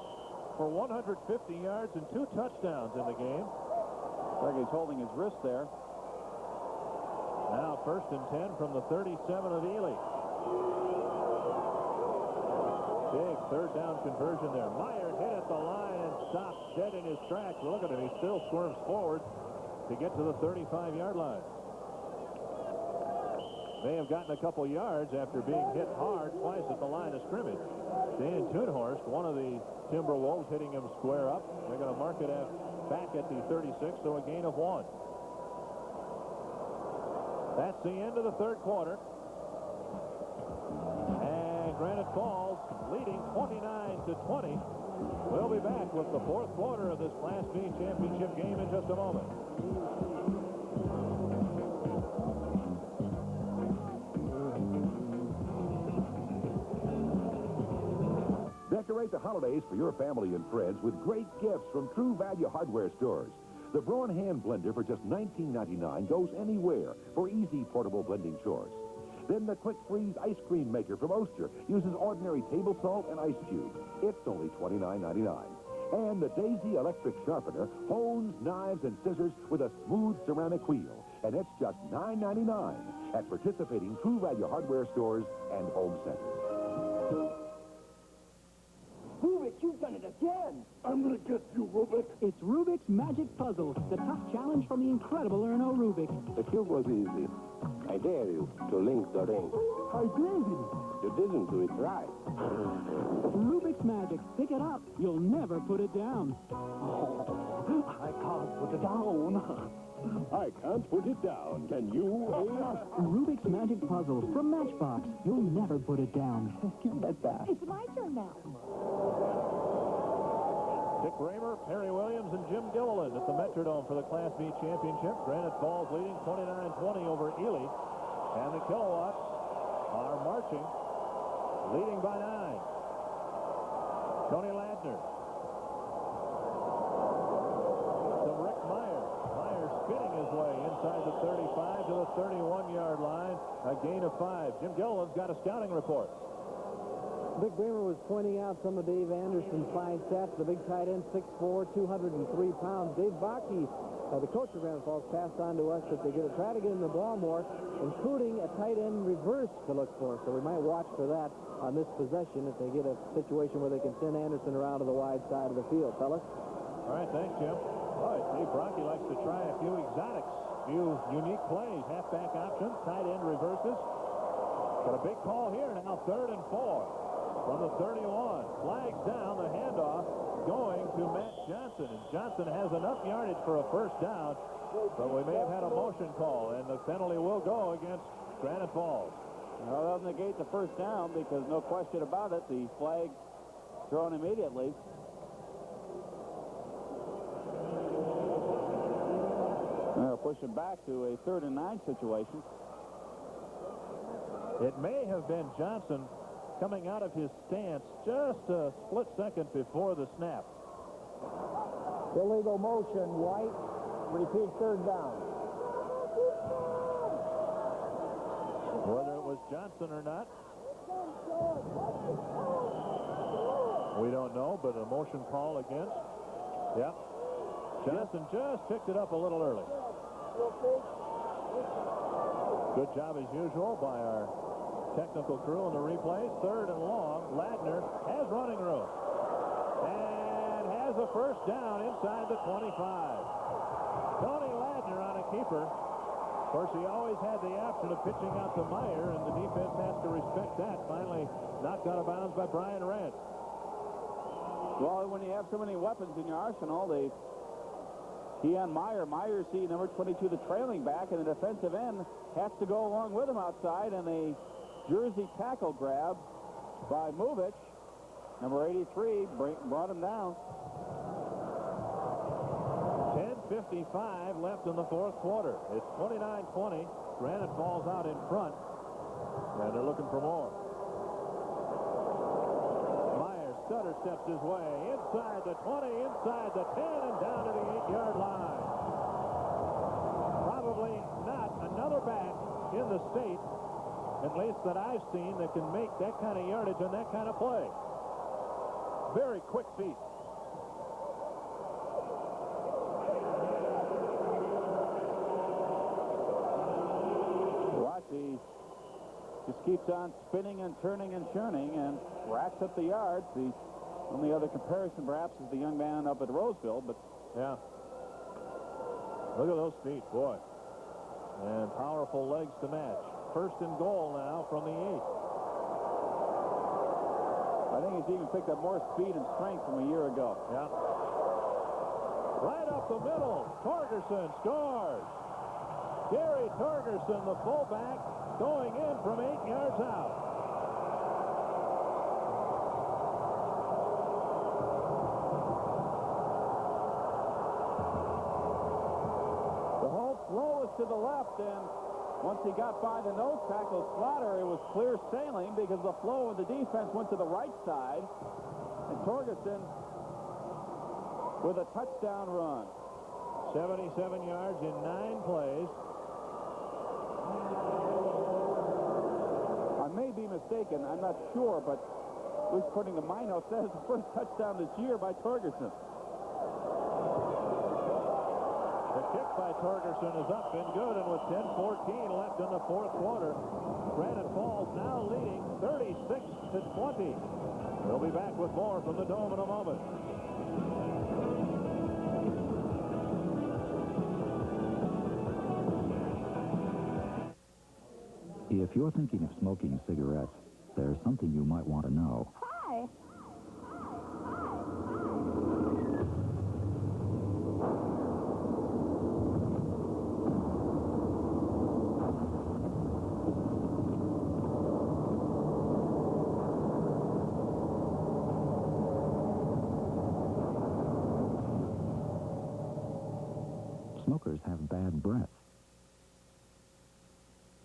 for 150 yards and 2 touchdowns in the game. Looks like he's holding his wrist there. Now 1st and 10 from the 37 of Ely. Big 3rd down conversion there. Meyer hit at the line and stopped dead in his tracks. Look at him. He still squirms forward to get to the 35-yard line. May have gotten a couple yards after being hit hard twice at the line of scrimmage. Dan Tunhorst, one of the Timberwolves, hitting him square up. They're going to mark it back at the 36, so a gain of 1. That's the end of the third quarter. And Granite Falls leading 29-20. We'll be back with the fourth quarter of this Class B championship game in just a moment. Decorate the holidays for your family and friends with great gifts from True Value Hardware stores. The Braun hand blender for just $19.99 goes anywhere for easy portable blending chores. Then the Quick Freeze ice cream maker from Oster uses ordinary table salt and ice cubes. It's only $29.99. And the Daisy electric sharpener hones knives and scissors with a smooth ceramic wheel. And it's just $9.99 at participating True Value Hardware stores and home centers. Rubik, you've done it again. I'm gonna get you, Rubik. It's Rubik's Magic Puzzle, the tough challenge from the incredible Erno Rubik. The cube was easy. I dare you to link the ring. I did it. You didn't do it right. Rubik's Magic. Pick it up. You'll never put it down. I can't put it down. I can't put it down. Can you, Abe? Rubik's Magic Puzzle from Matchbox. You'll never put it down. Give that back. It's my turn now. Dick Raymer, Perry Williams, and Jim Gilliland at the Metrodome for the Class B championship. Granite Falls leading 29-20 over Ely. And the Kilowatts are marching, leading by 9. Tony Ladner. To Rick Meyer. Meyer spinning his way inside the 35 to the 31-yard line. A gain of 5. Jim Gilliland's got a scouting report. Dick Bremer was pointing out some of Dave Anderson's fine stats. The big tight end, 6'4", 203 pounds. Dave Bakke, the coach of Granite Falls, passed on to us that they're going to try to get him the ball more, including a tight end reverse to look for. So we might watch for that on this possession if they get a situation where they can send Anderson around to the wide side of the field. Fellas? All right, thanks, Jim. All right, Dave Bakke likes to try a few exotics, a few unique plays, halfback options, tight end reverses. Got a big call here now, 3rd and 4. From the 31, flags down, the handoff going to Matt Johnson. And Johnson has enough yardage for a first down, but we may have had a motion call, and the penalty will go against Granite Falls. Well, they'll negate the first down because no question about it, the flag thrown immediately. They'll push it back to a 3rd and 9 situation. It may have been Johnson coming out of his stance just a split second before the snap. Illegal motion, White. Repeat 3rd down. Whether it was Johnson or not, we don't know, but a motion call against. Yep. Johnson just picked it up a little early. Good job as usual by our technical crew on the replays. 3rd and long. Ladner has running room and has a first down inside the 25. Tony Ladner on a keeper. Of course, he always had the option of pitching out to Meyer, and the defense has to respect that. Finally knocked out of bounds by Brian Rent. Well, when you have so many weapons in your arsenal, Keon Meyer. Meyer, see, number 22, the trailing back, and the defensive end has to go along with him outside, and a jersey tackle grab by Movich. Number 83 brought him down. 10:55 left in the fourth quarter. It's 29-20. Granite Falls out in front, and they're looking for more. Meyer stutter steps his way inside the 20, inside the 10, and down to the 8-yard line. Probably not another back in the state, at least that I've seen, that can make that kind of yardage on that kind of play. Very quick feet. Watch, he just keeps on spinning and turning and churning and racks up the yards. The only other comparison, perhaps, is the young man up at Roseville, but... Yeah. Look at those feet, boy. And powerful legs to match. 1st and goal now from the 8. I think he's even picked up more speed and strength from a year ago. Yeah. Right up the middle. Torgerson scores. Gary Torgerson, the fullback, going in from 8 yards out. The whole flow was to the left, and once he got by the nose tackle, Slaughter, it was clear sailing because the flow of the defense went to the right side. And Torgerson with a touchdown run. 77 yards in 9 plays. I may be mistaken. I'm not sure, but at least according to my notes, that is the first touchdown this year by Torgerson. The kick by Torgerson is up and good, and with 10:14 left in the fourth quarter, Granite Falls now leading 36-20. We'll be back with more from the Dome in a moment. If you're thinking of smoking cigarettes, there's something you might want to know. Hi. Smokers have bad breath.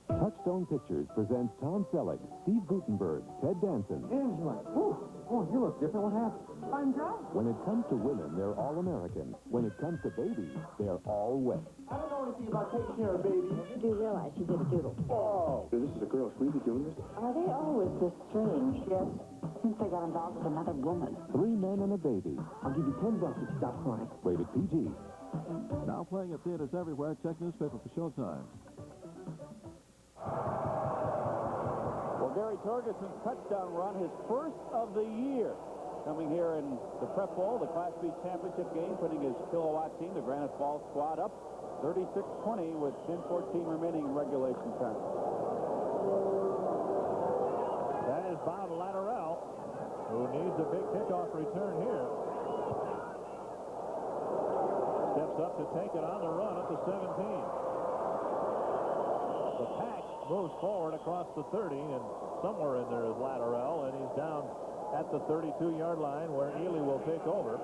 Touchstone Pictures presents Tom Selleck, Steve Guttenberg, Ted Danson. Angela, oh, you look different. What happened? I'm drunk. When it comes to women, they're all American. When it comes to babies, they're all wet. I don't know anything about taking care of babies. You do realize you did a doodle. Oh. This is a girl. Should we be doing this? Are they always this strange? Yes. Since they got involved with another woman. 3 men and a baby. I'll give you $10 if you stop crying. Rated PG. Now playing at theaters everywhere. Check newspaper for showtime. Well, Gary Torgerson's touchdown run, his first of the year, coming here in the Prep Bowl, the Class B championship game, putting his Kilowatt team, the Granite Falls squad, up 36-20 with 10:14 remaining in regulation time. That is Bob Latterell, who needs a big kickoff return here. Steps up to take it on the run at the 17. The pack moves forward across the 30, and somewhere in there is Latterell, and he's down at the 32-yard line where Ely will take over.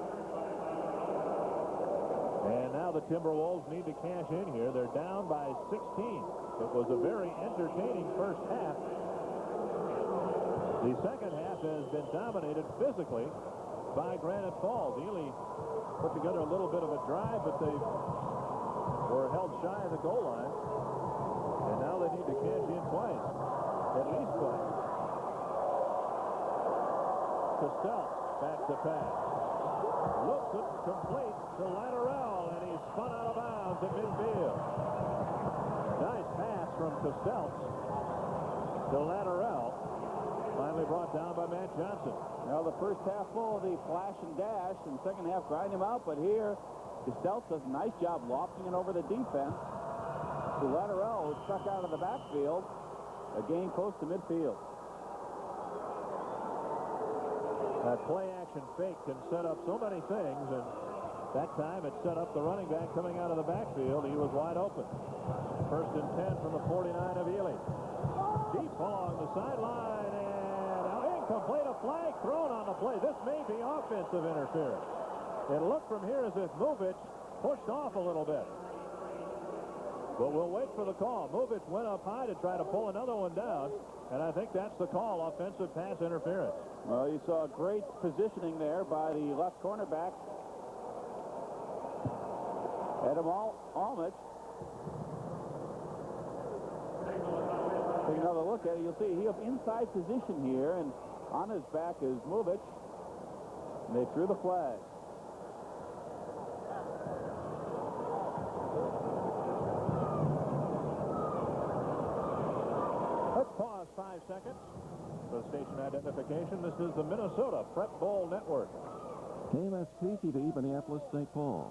And now the Timberwolves need to cash in here. They're down by 16. It was a very entertaining first half. The second half has been dominated physically by Granite Falls. Ely put together a little bit of a drive, but they were held shy of the goal line. And now they need to cash in twice, at least twice. Costello back to pass. Looks it complete to Latterell, and he's spun out of bounds at midfield. Nice pass from Costello to Latterell. Finally brought down by Matt Johnson. Now the first half full of the flash and dash, and second half grind him out, but here Costello does a nice job lofting it over the defense. To Latterell, who's struck out of the backfield, a gain close to midfield. That play-action fake can set up so many things, and that time it set up the running back coming out of the backfield. He was wide open. First and 10 from the 49 of Ely. Deep along the sideline, and incomplete. A flag thrown on the play. This may be offensive interference. It looked from here as if Movich pushed off a little bit. But we'll wait for the call. Movich went up high to try to pull another one down, and I think that's the call, offensive pass interference. Well, you saw great positioning there by the left cornerback, Adam Almich. Take another look at it. You'll see he has inside position here, and on his back is Movich. And they threw the flag. Let's pause 5 seconds for station identification. This is the Minnesota Prep Bowl Network. KMSP TV, Minneapolis, St. Paul.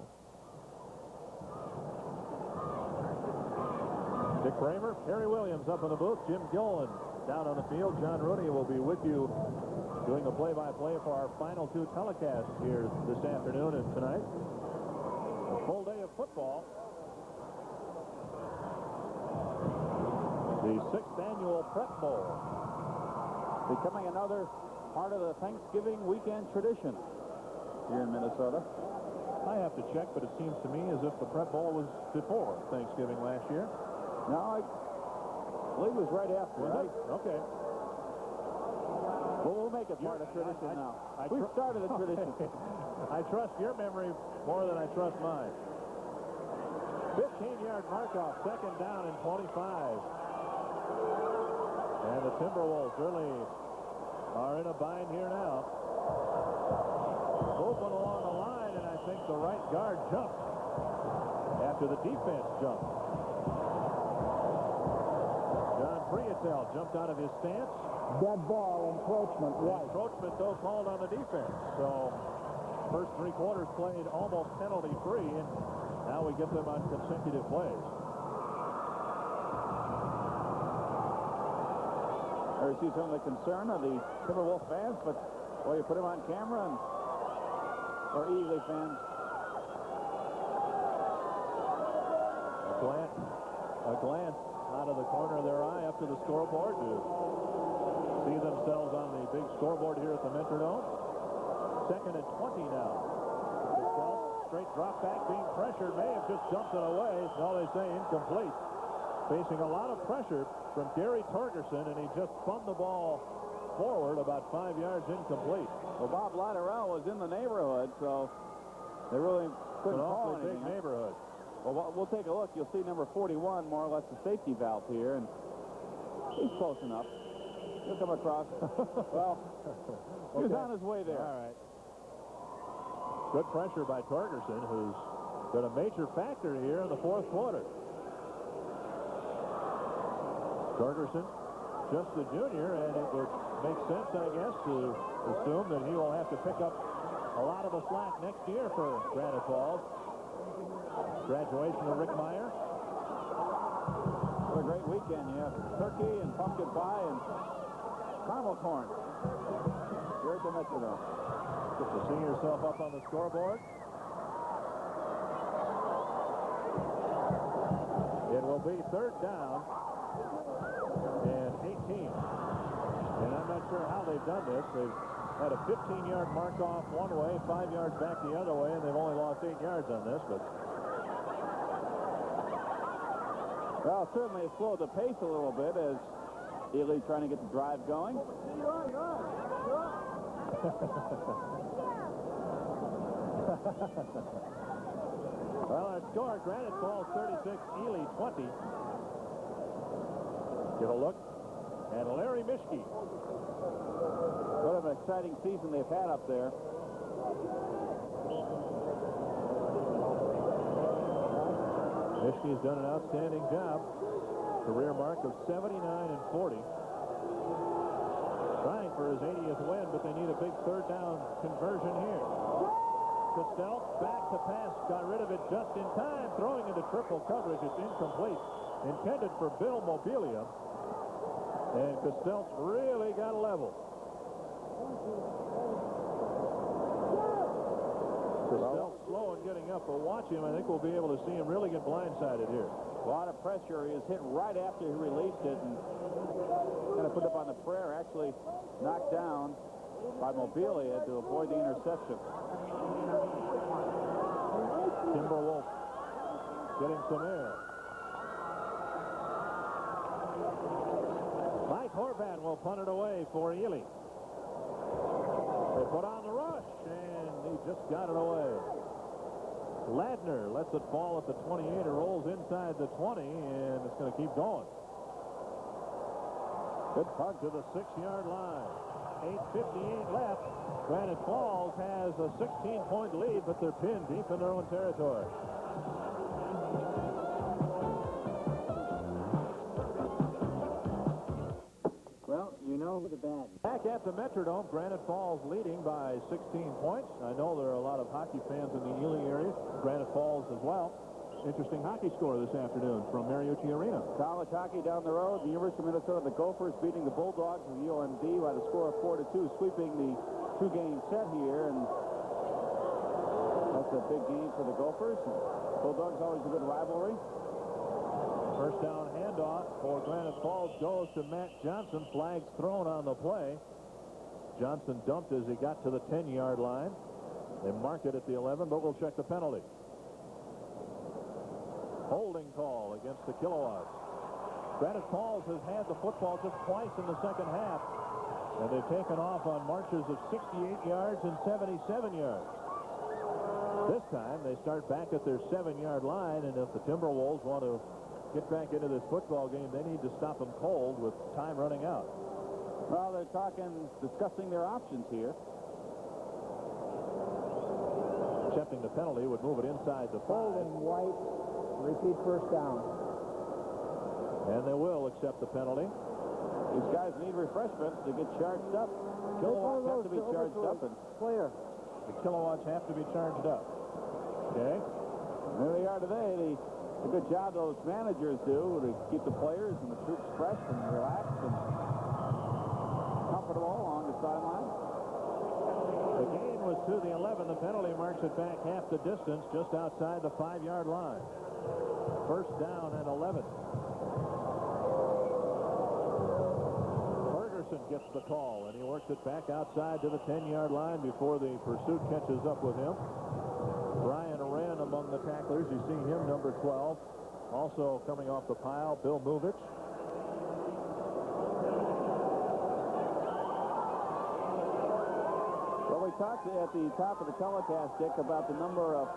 Dick Kramer, Perry Williams up in the booth, Jim Gillen down on the field. John Rooney will be with you doing the play-by-play for our final 2 telecasts here this afternoon and tonight. A full day of football. The 6th annual Prep Bowl. Becoming another part of the Thanksgiving weekend tradition here in Minnesota. I have to check, but it seems to me as if the Prep Bowl was before Thanksgiving last year. No, I believe it was right after. Was it? Okay. Well, we'll make it part of tradition now. We've started a tradition. I trust your memory more than I trust mine. 15-yard mark-off, 2nd down and 25. And the Timberwolves really are in a bind here now. Moving along the line, and I think the right guard jumped after the defense jumped. John Prietel jumped out of his stance. Dead ball, encroachment, right. Encroachment, though, called on the defense. So, first 3 quarters played almost penalty-free, and now we get them on consecutive plays. There you see some of the concern of the Timberwolf fans, but, well, you put them on camera, and or Eagley fans. A glance out of the corner of their eye up to the scoreboard to see themselves on the big scoreboard here at the Metrodome. 2nd and 20 now. Castell, straight drop back, being pressured, may have just dumped it away. No, they say incomplete. Facing a lot of pressure from Gary Torgerson, and he just spun the ball forward about 5 yards incomplete. Well, Bob Latterell was in the neighborhood, so they really couldn't call anything. Big neighborhood. Well, we'll take a look. You'll see number 41, more or less the safety valve here, and he's close enough. He'll come across. Well, he was on his way there. All right. Good pressure by Torgerson, who's been a major factor here in the 4th quarter. Torgerson, just a junior, and it would make sense, I guess, to assume that he will have to pick up a lot of the slack next year for Granite Falls. Graduation of Rick Meyer. What a great weekend. You have turkey and pumpkin pie and caramel corn here at the Metrodome. Get to see yourself up on the scoreboard. It will be 3rd down and 18. And I'm not sure how they've done this. They've had a 15-yard mark off one way, 5 yards back the other way, and they've only lost 8 yards on this. But well, certainly it slowed the pace a little bit as Ely trying to get the drive going. Well, our score, Granite Falls 36, Ely 20. Give a look at Larry Mischke. What an exciting season they've had up there. Mischke's done an outstanding job. Career mark of 79 and 40. Trying for his 80th win, but they need a big 3rd down conversion here. Castell back to pass, got rid of it just in time, throwing into triple coverage. It's incomplete. Intended for Bill Mobilia. And Castell really got level. Castell slow in getting up, but watch him. I think we'll be able to see him really get blindsided here. A lot of pressure. He was hit right after he released it and kind of put up on the prayer. Actually knocked down by Mobilia to avoid the interception. Timberwolf getting some air. Mike Horvat will punt it away for Ely. They put on the rush, and he just got it away. Ladner lets it fall at the 28. It rolls inside the 20, and it's going to keep going. Good punt to the 6-yard line. 8:58 left. Granite Falls has a 16-point lead, but they're pinned deep in their own territory. Well, you know the bad. Back at the Metrodome, Granite Falls leading by 16 points. I know there are a lot of hockey fans in the Ely area. Granite Falls as well. Interesting hockey score this afternoon from Mariucci Arena. College hockey down the road. The University of Minnesota, the Gophers beating the Bulldogs of UMD by the score of 4-2, sweeping the 2-game set here, and that's a big game for the Gophers. Bulldogs always a good rivalry. First down hand handoff for Granite Falls goes to Matt Johnson. Flags thrown on the play. Johnson dumped as he got to the 10-yard line. They mark it at the 11, but we'll check the penalty. Holding call against the Kilowatts. Granite Falls has had the football just twice in the second half, and they've taken off on marches of 68 yards and 77 yards. This time, they start back at their 7-yard line, and if the Timberwolves want to get back into this football game, they need to stop them cold with time running out. Well, they're discussing their options here. Accepting the penalty would move it inside the 5. Holding White. Repeat first down. And they will accept the penalty. These guys need refreshments to get charged up. Kilowatts have to be charged up. And Player. The Kilowatts have to be charged up. Okay. There they are today. A good job those managers do to keep the players and the troops fresh and relaxed and comfortable along the sideline. The gain was to the 11. The penalty marks it back half the distance, just outside the 5-yard line. First down and 11. Ferguson gets the call, and he works it back outside to the 10-yard line before the pursuit catches up with him. Brian Wren among the tacklers. You see him, number 12. Also coming off the pile, Bill Movich. Well, we talked at the top of the telecast, Dick, about the number of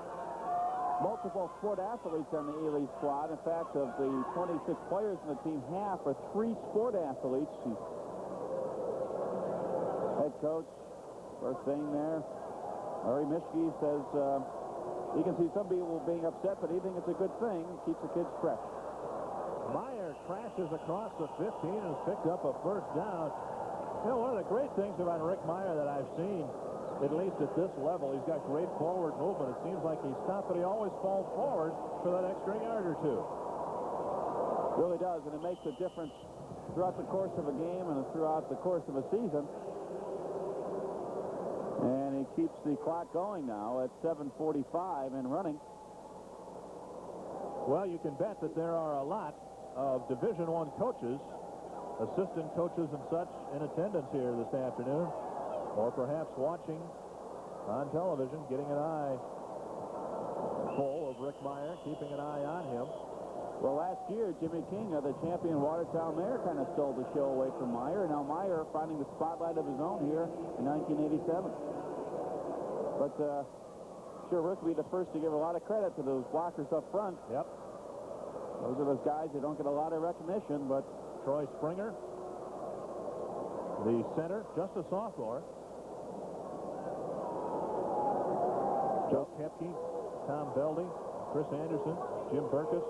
multiple sport athletes on the A-League squad. In fact, of the 26 players in the team, half are 3 sport athletes. Head coach, first thing there, Larry Mischke says you can see some people being upset, but he thinks it's a good thing. It keeps the kids fresh. Meyer crashes across the 15 and has picked up a first down. You know, one of the great things about Rick Meyer that I've seen, at least at this level, he's got great forward movement. It seems like he's stopped, but he always falls forward for that extra yard or two. Really does, and it makes a difference throughout the course of a game and throughout the course of a season. And he keeps the clock going now at 7:45 and running. Well, you can bet that there are a lot of Division I coaches, assistant coaches and such, in attendance here this afternoon, or perhaps watching on television, getting an eye full of Rick Meyer, keeping an eye on him. Well, last year, Jimmy King, the champion Watertown Mayor, kind of stole the show away from Meyer. Now Meyer finding the spotlight of his own here in 1987. But sure, Rick will be the first to give a lot of credit to those blockers up front. Yep. Those are those guys that don't get a lot of recognition, but Troy Springer, the center, just a sophomore. Joe Kepke, Tom Belding, Chris Anderson, Jim Burkus.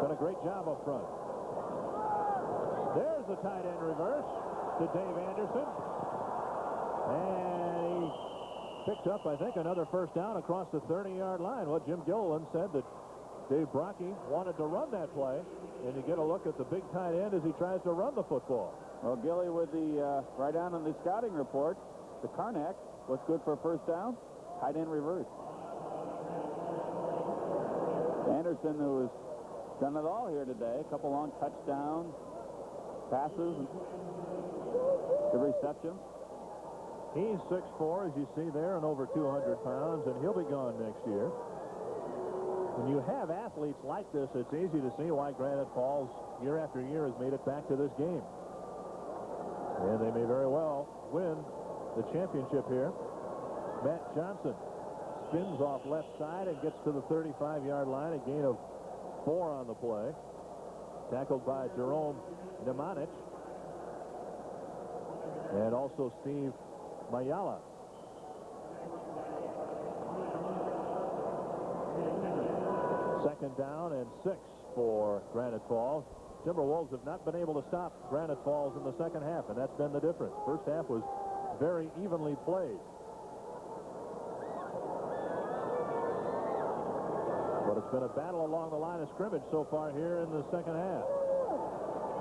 Done a great job up front. There's the tight end reverse to Dave Anderson. And he picked up, I think, another first down across the 30-yard line. Well, Jim Gilliland said that Dave Brocky wanted to run that play, and you get a look at the big tight end as he tries to run the football. Well, Gilly with the right down on the scouting report, the Karnak was good for a first down, tight end reverse. Anderson, who has done it all here today, a couple long touchdowns, passes, good receptions. He's 6'4", as you see there, and over 200 pounds, and he'll be gone next year. When you have athletes like this, it's easy to see why Granite Falls, year after year, has made it back to this game. And they may very well win the championship here. Matt Johnson spins off left side and gets to the 35-yard line, a gain of 4 on the play. Tackled by Jerome Nemanich. And also Steve Mayala. Second down and 6 for Granite Falls. Timberwolves have not been able to stop Granite Falls in the second half, and that's been the difference. First half was very evenly played. But it's been a battle along the line of scrimmage so far here in the second half.